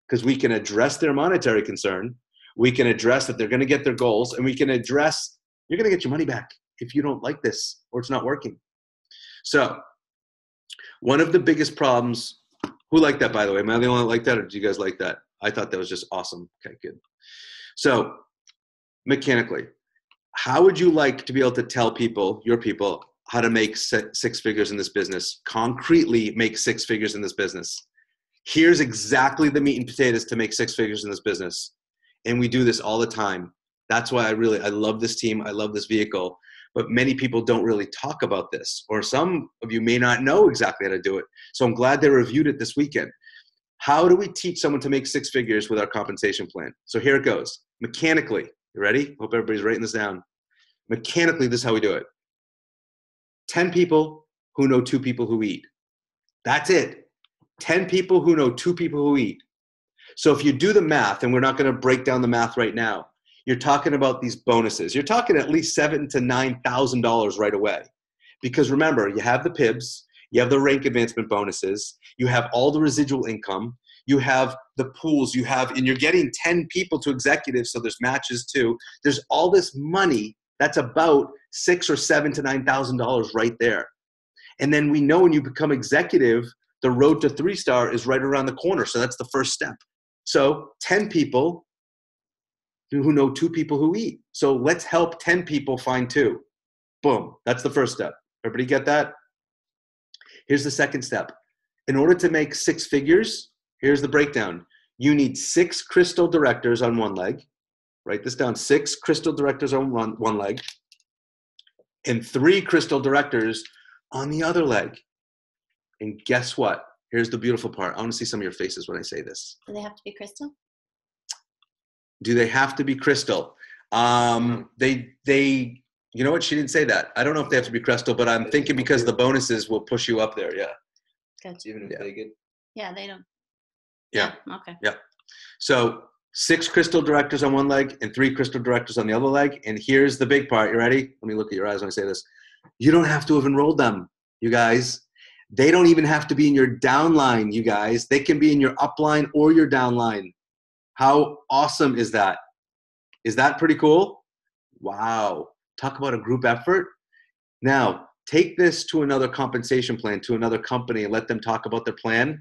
because we can address their monetary concern, we can address that they're going to get their goals, and we can address you're going to get your money back if you don't like this or it's not working. So one of the biggest problems, who liked that, by the way? Am I the only one that liked that, or do you guys like that? I thought that was just awesome. Okay, good. So mechanically, how would you like to be able to tell people, your people, how to make six figures in this business, concretely make six figures in this business? Here's exactly the meat and potatoes to make six figures in this business. And we do this all the time. That's why I love this team. I love this vehicle. But many people don't really talk about this, or some of you may not know exactly how to do it. So I'm glad they reviewed it this weekend. How do we teach someone to make six figures with our compensation plan? So here it goes. Mechanically, you ready? Hope everybody's writing this down. Mechanically, this is how we do it. 10 people who know 2 people who eat. That's it. 10 people who know 2 people who eat. So if you do the math, and we're not going to break down the math right now, you're talking about these bonuses. You're talking at least $7,000 to $9,000 right away. Because remember, you have the PIBs, you have the rank advancement bonuses, you have all the residual income, you have the pools, and you're getting 10 people to executives, so there's matches too. There's all this money that's about $6,000 or $7,000 to $9,000 right there. And then we know when you become executive, the road to 3-star is right around the corner. So that's the first step. So 10 people who know 2 people who eat. So let's help 10 people find 2. Boom. That's the first step. Everybody get that? Here's the second step. In order to make 6 figures, here's the breakdown. You need 6 crystal directors on one leg. Write this down. 6 crystal directors on one leg. And 3 crystal directors on the other leg. And guess what? Here's the beautiful part. I want to see some of your faces when I say this. Do they have to be crystal? Do they have to be crystal? They you know what? She didn't say that. I don't know if they have to be crystal, but I'm thinking because the bonuses will push you up there. Yeah. Gotcha. Even if they get. Yeah, they don't. Yeah. Okay. Yeah. So 6 crystal directors on one leg and 3 crystal directors on the other leg. And here's the big part. You ready? Let me look at your eyes when I say this. You don't have to have enrolled them, you guys. They don't even have to be in your downline, you guys. They can be in your upline or your downline. How awesome is that? Is that pretty cool? Wow. Talk about a group effort. Now, take this to another compensation plan, to another company, and let them talk about their plan.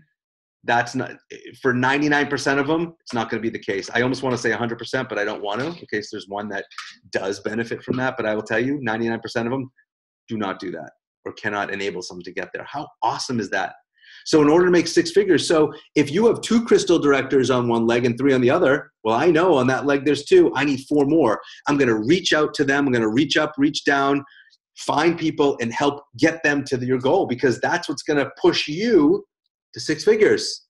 That's not, for 99% of them, it's not going to be the case. I almost want to say 100%, but I don't want to, in case there's one that does benefit from that. But I will tell you, 99% of them do not do that or cannot enable someone to get there. How awesome is that? So in order to make 6 figures, so if you have 2 crystal directors on one leg and 3 on the other, well, I know on that leg there's 2. I need 4 more. I'm going to reach out to them. I'm going to reach up, reach down, find people and help get them to your goal, because that's what's going to push you to 6 figures,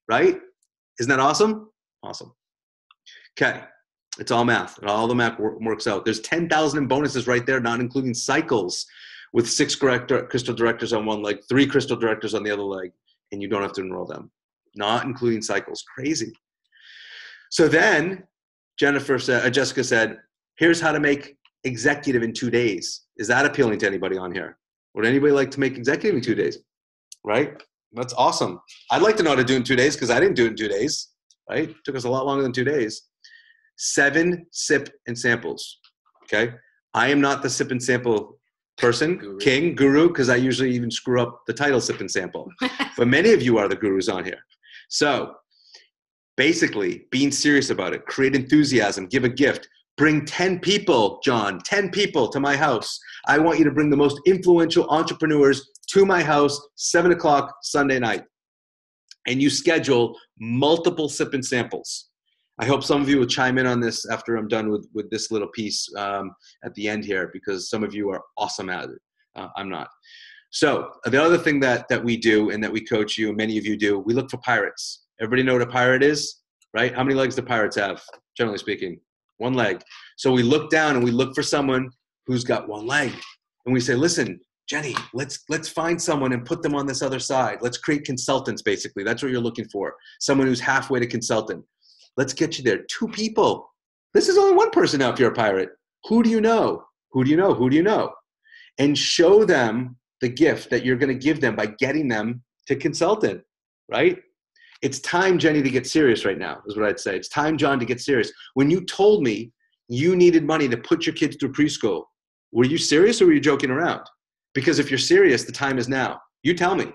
right? Isn't that awesome? Awesome. Okay. It's all math. All the math works out. There's 10,000 in bonuses right there, not including cycles, with 6 crystal directors on one leg, 3 crystal directors on the other leg, and you don't have to enroll them, not including cycles. Crazy. So then Jessica said, here's how to make executive in 2 days. Is that appealing to anybody on here? Would anybody like to make executive in 2 days? Right? That's awesome. I'd like to know how to do it in 2 days, because I didn't do it in 2 days. Right? It took us a lot longer than 2 days. 7 sip and samples. Okay? I am not the sip and sample person, guru, because I usually even screw up the title sip and sample. But many of you are the gurus on here. So basically, being serious about it, create enthusiasm, give a gift, bring 10 people, John, 10 people to my house. I want you to bring the most influential entrepreneurs to my house, 7 o'clock Sunday night. And you schedule multiple sip and samples. I hope some of you will chime in on this after I'm done with this little piece at the end here, because some of you are awesome at it. I'm not. So the other thing that we do and that we coach you, and many of you do, we look for pirates. Everybody know what a pirate is, right? How many legs do pirates have, generally speaking? 1 leg. So we look down and we look for someone who's got 1 leg. And we say, listen, Jenny, let's find someone and put them on this other side. Let's create consultants, basically. That's what you're looking for. Someone who's halfway to consultant. Let's get you there. 2 people. This is only 1 person now if you're a pirate. Who do you know? Who do you know? Who do you know? And show them the gift that you're going to give them by getting them to consultant, right? It's time, Jenny, to get serious right now, is what I'd say. It's time, John, to get serious. When you told me you needed money to put your kids through preschool, were you serious or were you joking around? Because if you're serious, the time is now. You tell me.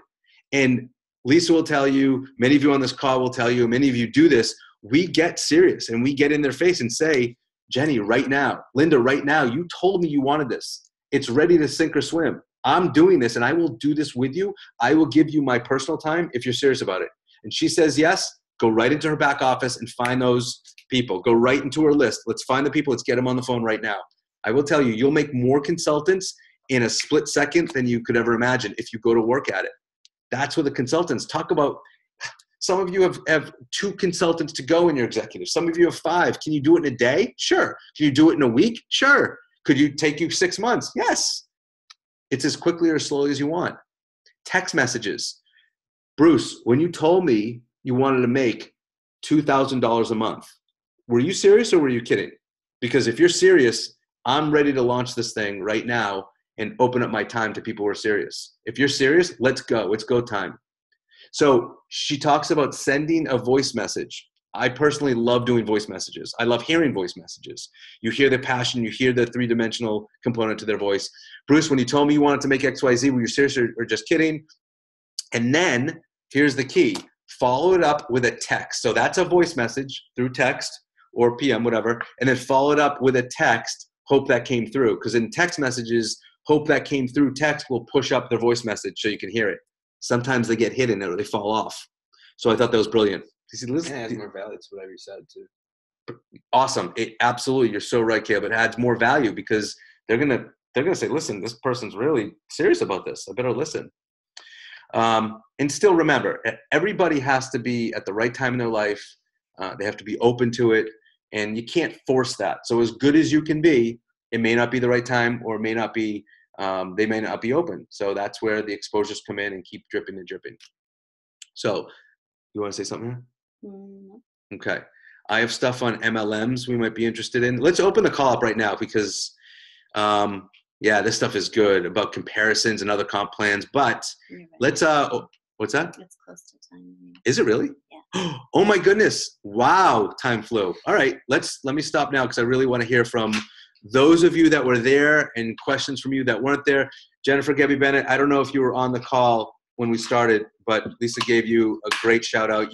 And Lisa will tell you, many of you on this call will tell you, many of you do this. We get serious and we get in their face and say, Jenny, right now, Linda, right now, you told me you wanted this. It's ready to sink or swim. I'm doing this and I will do this with you. I will give you my personal time if you're serious about it. And she says yes, go right into her back office and find those people. Go right into her list. Let's find the people. Let's get them on the phone right now. I will tell you, you'll make more consultants in a split second than you could ever imagine if you go to work at it. That's what the consultants talk about. Some of you have 2 consultants to go in your executive. Some of you have 5. Can you do it in a day? Sure. Can you do it in a week? Sure. Could you take you 6 months? Yes. It's as quickly or slowly as you want. Text messages. Bruce, when you told me you wanted to make $2,000 a month, were you serious or were you kidding? Because if you're serious, I'm ready to launch this thing right now and open up my time to people who are serious. If you're serious, let's go. It's go time. So she talks about sending a voice message. I personally love doing voice messages. I love hearing voice messages. You hear the passion, you hear the 3-dimensional component to their voice. Bruce, when you told me you wanted to make XYZ, were you serious or just kidding? And then here's the key. Follow it up with a text. So that's a voice message through text or PM, whatever, and then follow it up with a text, hope that came through. Because in text messages, hope that came through text will push up their voice message so you can hear it. Sometimes they get hidden or they fall off. So I thought that was brilliant. You see, listen, And it adds more value to whatever you said too. Awesome. Absolutely. You're so right, Caleb. It adds more value because they're going to say, listen, this person's really serious about this. I better listen. And still remember, everybody has to be at the right time in their life. They have to be open to it, and you can't force that. So as good as you can be, it may not be the right time, or it may not be, they may not be open. So that's where the exposures come in and keep dripping and dripping. So you want to say something here? Okay. I have stuff on MLMs we might be interested in. Let's open the call up right now because, yeah, this stuff is good about comparisons and other comp plans. But let's, what's that? It's close to time. Is it really? Yeah. Oh my goodness. Wow. Time flew. All right. Let me stop now because I really want to hear from those of you that were there and questions from you that weren't there. Jennifer, Gabby Bennett, I don't know if you were on the call when we started, but Lisa gave you a great shout out.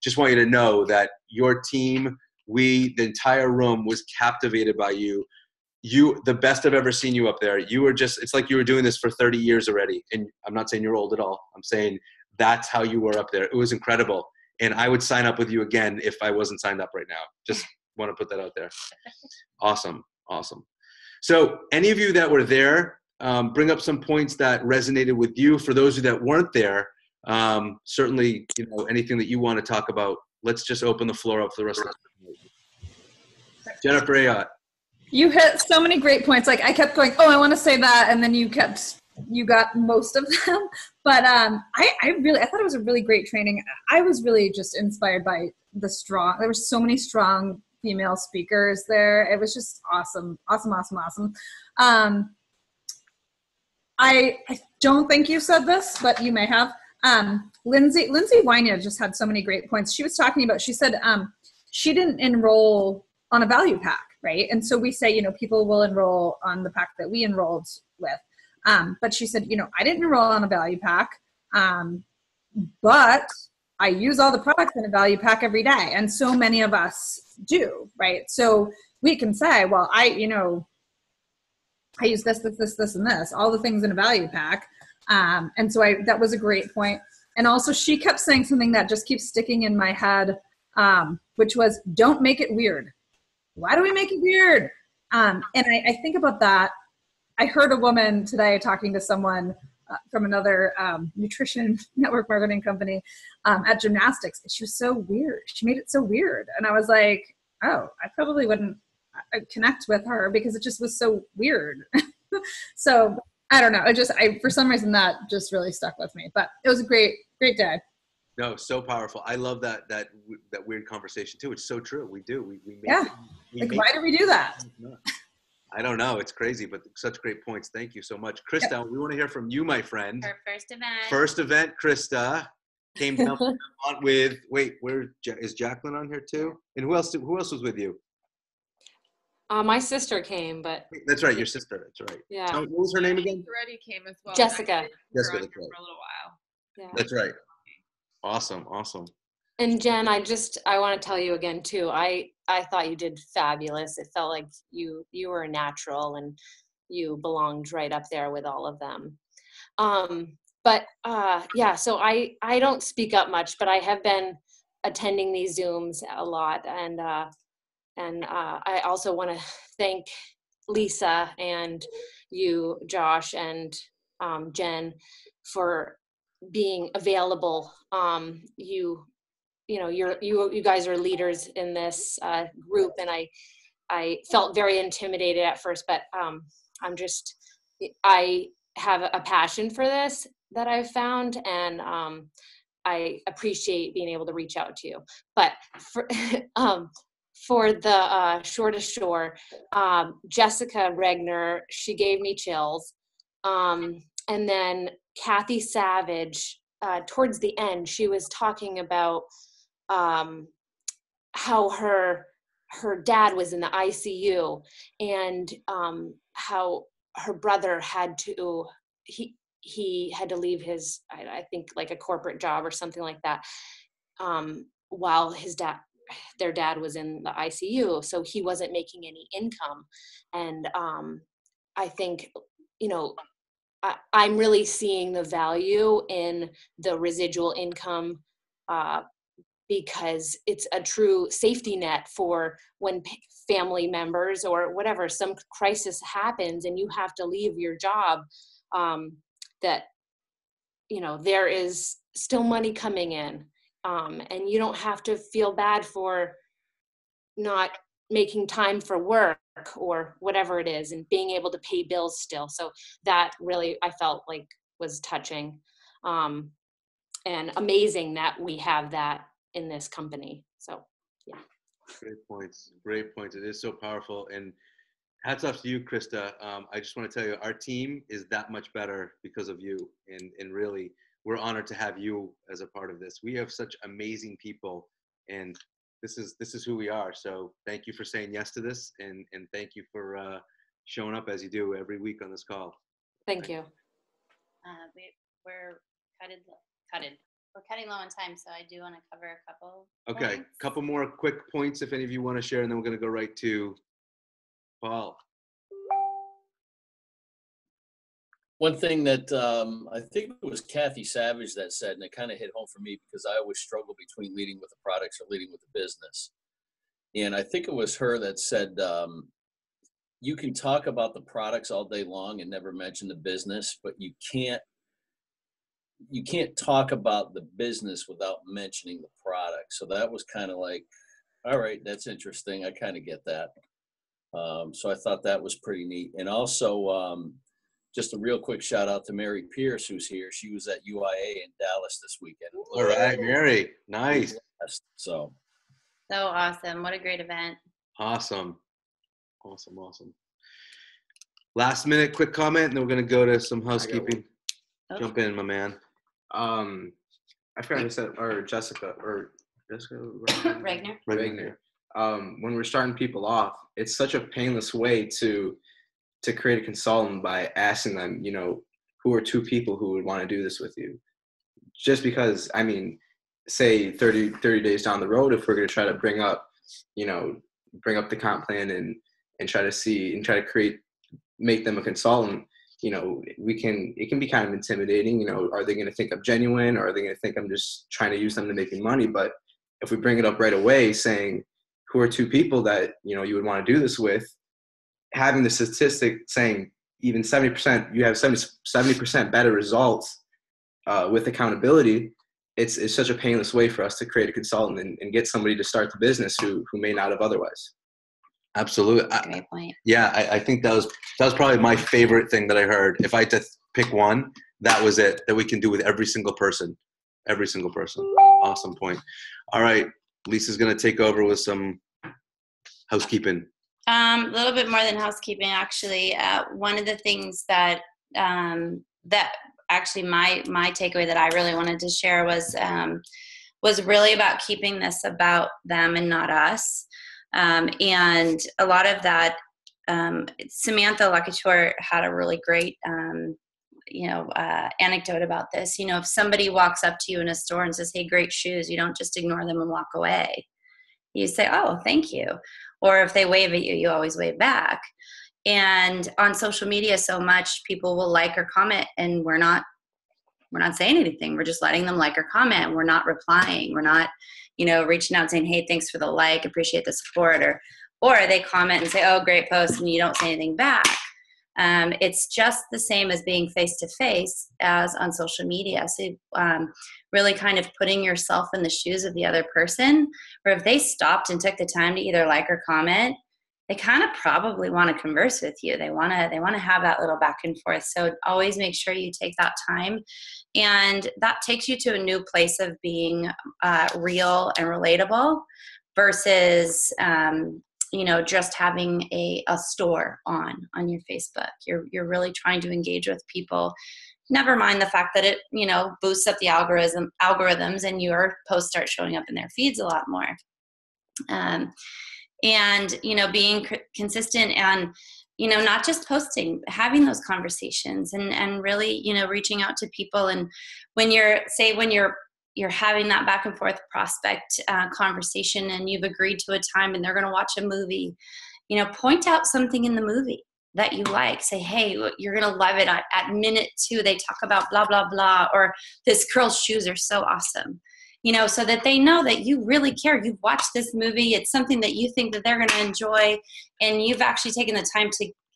Just want you to know that your team, the entire room was captivated by you. The best I've ever seen you up there. It's like you were doing this for 30 years already. And I'm not saying you're old at all. I'm saying that's how you were up there. It was incredible. And I would sign up with you again if I wasn't signed up right now. Just want to put that out there. Awesome. Awesome. So any of you that were there, bring up some points that resonated with you. For those of you that weren't there, certainly, anything that you want to talk about, let's just open the floor up for the rest of the Jennifer Ayotte. You hit so many great points. Like I kept going, oh, I want to say that. And then you got most of them. But I thought it was a really great training. I was really just inspired by there were so many strong female speakers there. It was just awesome. I don't think you said this, but you may have. Lindsay Wynia just had so many great points. She was talking about, she said she didn't enroll on a value pack, right? And so we say, people will enroll on the pack that we enrolled with. But she said, I didn't enroll on a value pack, but I use all the products in a value pack every day. And so many of us do, right? So we can say, well, I use this, and this, all the things in a value pack. And so that was a great point. And also she kept saying something that just keeps sticking in my head, which was, don't make it weird. Why do we make it weird? And I think about that. I heard a woman today talking to someone from another nutrition network marketing company at gymnastics. And she was so weird. She made it so weird. And I was like, oh, I probably wouldn't connect with her because it just was so weird. So I don't know. For some reason that just really stuck with me, but it was a great day. No, so powerful. I love that weird conversation too. It's so true. We do. We make yeah. Why do we do that? I don't know. It's crazy, but such great points. Thank you so much. Krista, yep. We want to hear from you, my friend. Her first event. First event, Krista came down with, is Jacqueline on here too? And who else was with you? My sister came, but. That's right, your sister. That's right. Yeah. So what was her name again? Already came as well. Jessica. Jessica, that's right. For a little while. Yeah. That's right. Awesome. And Jen, I want to tell you again too. I thought you did fabulous. It felt like you were a natural and you belonged right up there with all of them. Yeah. So I don't speak up much, but I have been attending these Zooms a lot, and I also want to thank Lisa and you, Josh, and Jen for being available. You guys are leaders in this group, and I felt very intimidated at first, but I have a passion for this that I've found, and I appreciate being able to reach out to you. But for the Shore to Shore, Jessica Regner, she gave me chills. And then Kathy Savage, towards the end, she was talking about how her dad was in the ICU, and how her brother had to leave his, I think, like a corporate job or something like that, while his dad their dad was in the ICU, so he wasn't making any income. And I think, you know, I'm really seeing the value in the residual income because it's a true safety net for when family members or whatever, some crisis happens and you have to leave your job, that, you know, there is still money coming in, and you don't have to feel bad for not making time for work or whatever it is, and being able to pay bills still. So that really, I felt like, was touching, and amazing that we have that in this company. So yeah. Great points. Great points. It is so powerful. And hats off to you, Krista. I just want to tell you, our team is that much better because of you. And really, we're honored to have you as a part of this. We have such amazing people, and this is who we are. So thank you for saying yes to this, and thank you for showing up as you do every week on this call. Thank you. We're cutting low on time, so I do want to cover a couple. Okay, points. couple more quick points if any of you want to share, and then we're going to go right to Paul. One thing that I think it was Kathy Savage that said, and it kind of hit home for me because I always struggle between leading with the products or leading with the business. And I think it was her that said, you can talk about the products all day long and never mention the business, but you can't talk about the business without mentioning the product. So that was kind of like, all right, that's interesting. I kind of get that. So I thought that was pretty neat. And also, just a real quick shout out to Mary Pierce, who's here. She was at UIA in Dallas this weekend. All right, Mary. Nice. So awesome. What a great event. Awesome. Last minute quick comment, and then we're going to go to some housekeeping. Okay. Jump in, my man. I forgot to say, or Jessica Regner. When we're starting people off, it's such a painless way to create a consultant by asking them, you know, who are two people who would want to do this with you. Just because, I mean, say 30 days down the road, if we're going to try to bring up the comp plan and try to make them a consultant, you know, it can be kind of intimidating. You know, are they going to think I'm genuine, or are they going to think I'm just trying to use them to make money? But if we bring it up right away, saying who are two people that, you know, you would want to do this with, having the statistic saying even 70%, you have 70% better results with accountability. It's such a painless way for us to create a consultant and get somebody to start the business who may not have otherwise. Absolutely. Great point. Yeah, I think that was probably my favorite thing that I heard. If I had to pick one, that was it, that we can do with every single person. Awesome point. All right, Lisa's going to take over with some housekeeping. A little bit more than housekeeping, actually. One of the things that actually my takeaway that I really wanted to share was really about keeping this about them and not us. And a lot of that, Samantha Lakator had a really great, anecdote about this. You know, if somebody walks up to you in a store and says, "Hey, great shoes," you don't just ignore them and walk away. You say, "Oh, thank you." Or if they wave at you, you always wave back. And on social media, so much people will like or comment, and we're not saying anything. We're just letting them like or comment. We're not replying. We're not, reaching out saying, "Hey, thanks for the like, appreciate the support," or they comment and say, "Oh, great post," and you don't say anything back. It's just the same as being face-to-face as on social media. So really kind of putting yourself in the shoes of the other person, or if they stopped and took the time to either like or comment, they kind of probably want to converse with you. They want to have that little back and forth. So always make sure you take that time. And that takes you to a new place of being real and relatable versus just having a store on your Facebook. You're really trying to engage with people. Never mind the fact that it, boosts up the algorithms and your posts start showing up in their feeds a lot more. And being consistent and, not just posting, having those conversations and really, reaching out to people. And when you're you're having that back and forth prospect conversation, and you've agreed to a time and they're going to watch a movie, point out something in the movie that you like. Say, hey, you're going to love it. At minute 2, they talk about blah, blah, blah, or this girl's shoes are so awesome, so that they know that you really care. You've watched this movie. It's something that you think that they're going to enjoy, and you've actually taken the time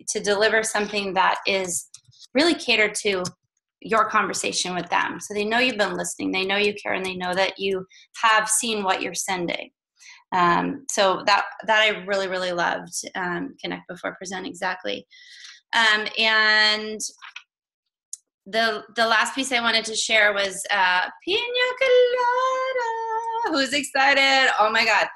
to deliver something that is really catered to your conversation with them. So they know you've been listening, they know you care, and they know that you have seen what you're sending. So that I really, really loved. Connect before present, exactly. And the last piece I wanted to share was Pina Colada. Who's excited? Oh my God.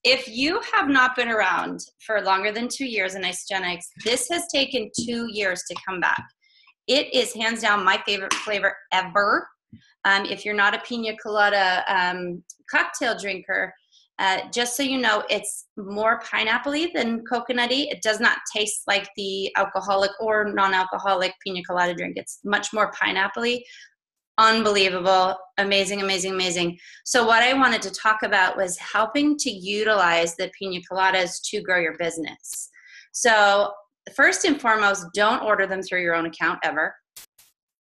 If you have not been around for longer than 2 years in Isogenics, this has taken 2 years to come back. It is hands down my favorite flavor ever. If you're not a pina colada cocktail drinker, just so you know, it's more pineapple-y than coconutty. It does not taste like the alcoholic or non-alcoholic pina colada drink. It's much more pineapple-y. Unbelievable. Amazing, amazing, amazing. So what I wanted to talk about was helping to utilize the pina coladas to grow your business. So first and foremost, don't order them through your own account ever.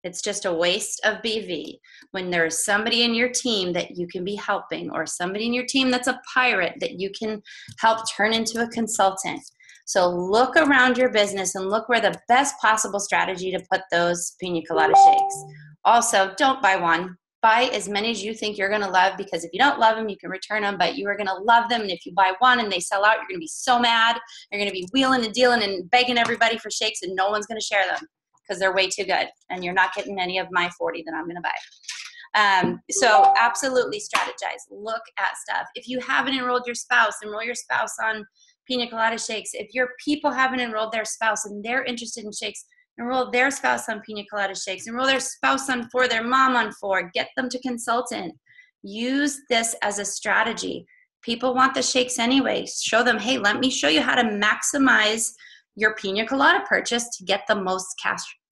It's just a waste of BV. When there's somebody in your team that you can be helping, or somebody in your team that's a pirate that you can help turn into a consultant. So look around your business and look where the best possible strategy to put those pina colada shakes. Also, don't buy one. Buy as many as you think you're going to love, because if you don't love them, you can return them, but you are going to love them. And if you buy one and they sell out, you're going to be so mad. You're going to be wheeling and dealing and begging everybody for shakes, and no one's going to share them because they're way too good. And you're not getting any of my 40 that I'm going to buy. So absolutely strategize. Look at stuff. If you haven't enrolled your spouse, enroll your spouse on pina colada shakes. If your people haven't enrolled their spouse and they're interested in shakes, enroll their spouse on pina colada shakes. Enroll their spouse on 4, their mom on 4. Get them to consultant. Use this as a strategy. People want the shakes anyway. Show them, hey, let me show you how to maximize your pina colada purchase to get the most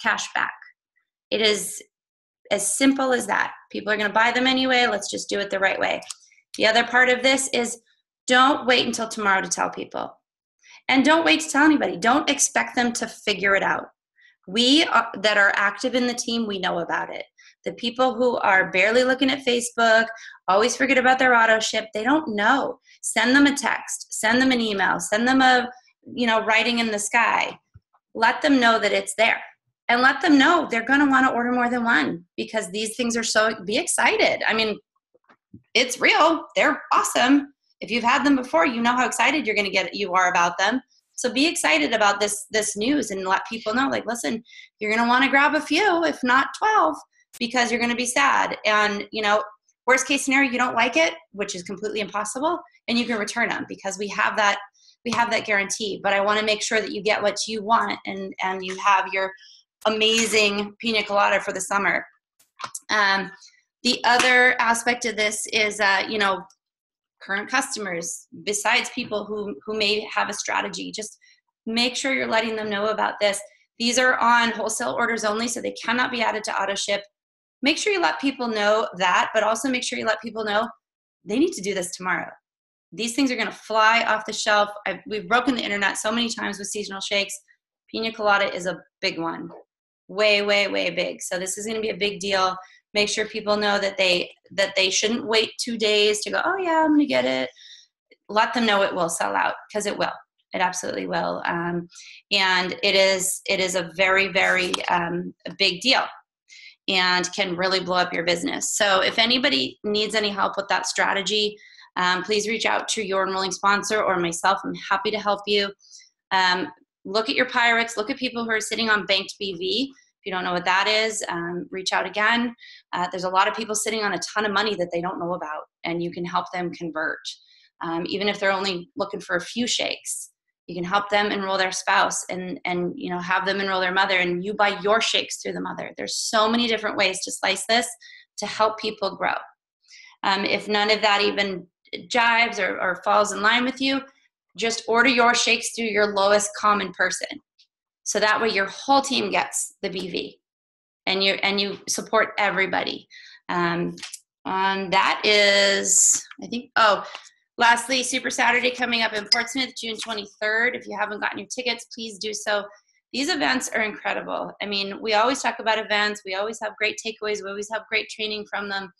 cash back. It is as simple as that. People are going to buy them anyway. Let's just do it the right way. The other part of this is don't wait until tomorrow to tell people. And don't wait to tell anybody. Don't expect them to figure it out. We that are active in the team, we know about it. The people who are barely looking at Facebook, always forget about their auto ship, they don't know. Send them a text, send them an email, send them a, writing in the sky. Let them know that it's there. And let them know they're going to want to order more than one, because these things are so, be excited. I mean, it's real. They're awesome. If you've had them before, you know how excited you are about them. So be excited about this news, and let people know, like, listen, you're going to want to grab a few, if not 12, because you're going to be sad. And, worst case scenario, you don't like it, which is completely impossible, and you can return them, because we have that guarantee. But I want to make sure that you get what you want, and you have your amazing pina colada for the summer. The other aspect of this is, current customers, besides people who may have a strategy, just make sure you're letting them know about this. These are on wholesale orders only, so they cannot be added to auto ship. Make sure you let people know that, but also make sure you let people know they need to do this tomorrow. These things are going to fly off the shelf. We've broken the internet so many times with seasonal shakes. Pina colada is a big one. Way, way, way big. So this is going to be a big deal. Make sure people know that they shouldn't wait 2 days to go, oh yeah, I'm going to get it. Let them know it will sell out, because it will. It absolutely will. And it is a very, very big deal, and can really blow up your business. So if anybody needs any help with that strategy, please reach out to your enrolling sponsor or myself. I'm happy to help you. Look at your pirates. Look at people who are sitting on banked BV. If you don't know what that is, reach out again. There's a lot of people sitting on a ton of money that they don't know about, and you can help them convert. Even if they're only looking for a few shakes, you can help them enroll their spouse, and have them enroll their mother, and you buy your shakes through the mother. There's so many different ways to slice this to help people grow. If none of that even jives or falls in line with you, just order your shakes through your lowest common person. So that way your whole team gets the BV, and you support everybody. That is, I think, lastly, Super Saturday coming up in Portsmouth, June 23rd. If you haven't gotten your tickets, please do so. These events are incredible. I mean, we always talk about events. We always have great takeaways. We always have great training from them.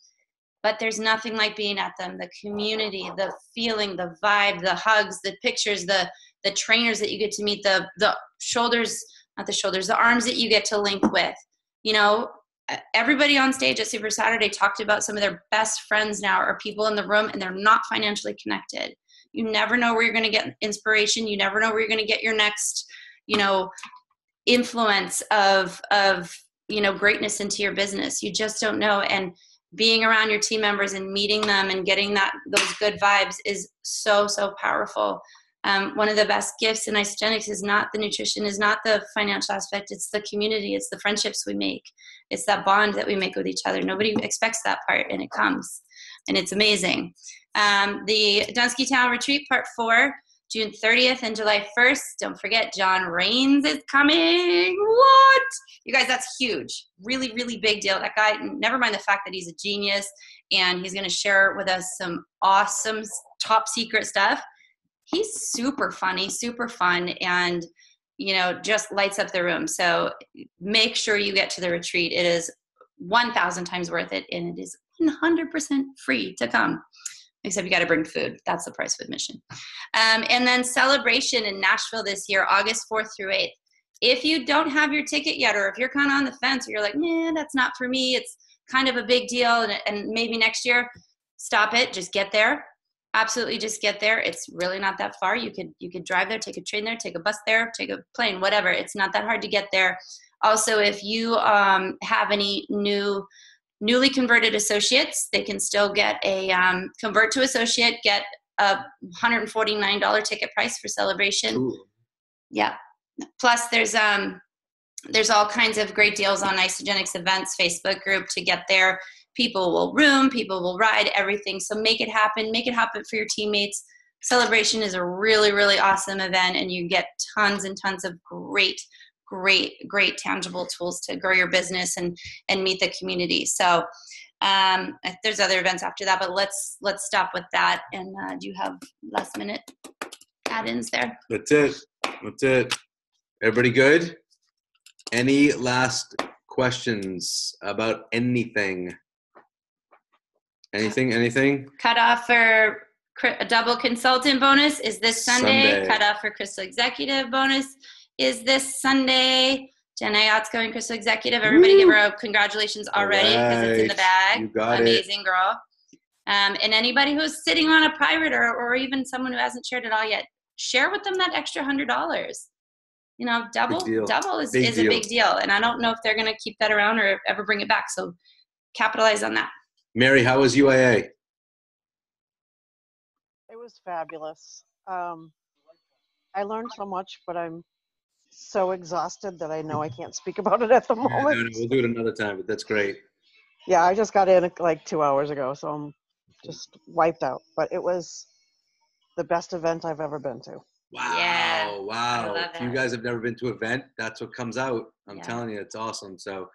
But there's nothing like being at them. The community, the feeling, the vibe, the hugs, the pictures, the trainers that you get to meet, the shoulders, not the shoulders, the arms that you get to link with. You know, everybody on stage at Super Saturday talked about some of their best friends now are people in the room, and they're not financially connected. You never know where you're going to get inspiration. You never know where you're going to get your next, you know, influence of you know, greatness into your business. You just don't know. And being around your team members and meeting them and getting those good vibes is so powerful. One of the best gifts in Isogenics is not the nutrition, is not the financial aspect. It's the community. It's the friendships we make. It's that bond that we make with each other. Nobody expects that part, and it comes, and it's amazing. The Dunsky Town Retreat Part 4, June 30th and July 1st. Don't forget, John Raines is coming. What? You guys, that's huge. Really, really big deal. That guy, never mind the fact that he's a genius and he's going to share with us some awesome top secret stuff. He's super funny, super fun, and, you know, just lights up the room. So make sure you get to the retreat. It is 1,000 times worth it, and it is 100% free to come. Except you got to bring food. That's the price of admission. And then Celebration in Nashville this year, August 4th through 8th. If you don't have your ticket yet, or if you're kind of on the fence, or you're like, nah, that's not for me, it's kind of a big deal, and maybe next year, stop it. Just get there. Absolutely, just get there. It's really not that far. You could drive there, take a train there, take a bus there, take a plane, whatever. It's not that hard to get there. Also, if you have any newly converted associates, they can still get a convert to associate, get a $149 ticket price for Celebration. Ooh. Yeah. Plus there's all kinds of great deals on Isogenics Events Facebook group to get there. People will room, people will ride, everything. So make it happen for your teammates. Celebration is a really, really awesome event, and you get tons and tons of great tangible tools to grow your business and meet the community. So there's other events after that, but let's stop with that. And do you have last minute add-ins there? That's it. Everybody good? Any last questions about anything? Anything? Cutoff for a double consultant bonus is this Sunday. Cutoff for Crystal Executive bonus is this Sunday. Jen Ayotte's going Crystal Executive. Everybody give her a congratulations already, because it's in the bag. You got Amazing girl. And anybody who's sitting on a private or even someone who hasn't shared it all yet, share with them that extra $100. You know, double is a big deal. And I don't know if they're going to keep that around or ever bring it back. So capitalize on that. Mary, how was UAA? It was fabulous. I learned so much, but I'm so exhausted that I know I can't speak about it at the moment. No, we'll do it another time, but that's great. Yeah, I just got in like 2 hours ago, so I'm just wiped out. But it was the best event I've ever been to. Wow. Yeah, Wow. I love If you that. guys have never been to an event, that's what comes out. I'm Yeah. telling you, it's awesome. So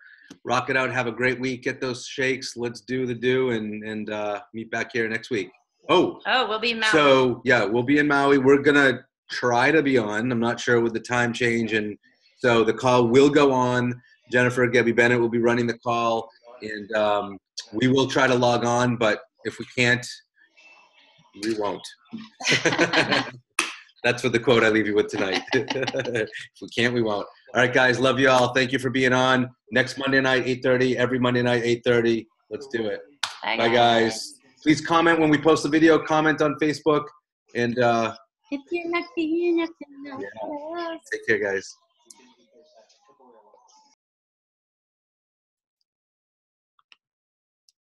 rock it out. Have a great week. Get those shakes. Let's do the do and meet back here next week. Oh, we'll be in Maui. so yeah, we'll be in Maui. We're going to try to be on. I'm not sure with the time change. And so the call will go on. Jennifer, Gabby Bennett will be running the call, and we will try to log on, but if we can't, we won't. That's what the quote I leave you with tonight. If we can't, we won't. All right, guys, love you all. Thank you for being on. Next Monday night, 8:30. Every Monday night, 8:30. Let's do it. Bye, guys. Please comment when we post the video. Comment on Facebook. And if you're not feeling nothing, take care, guys.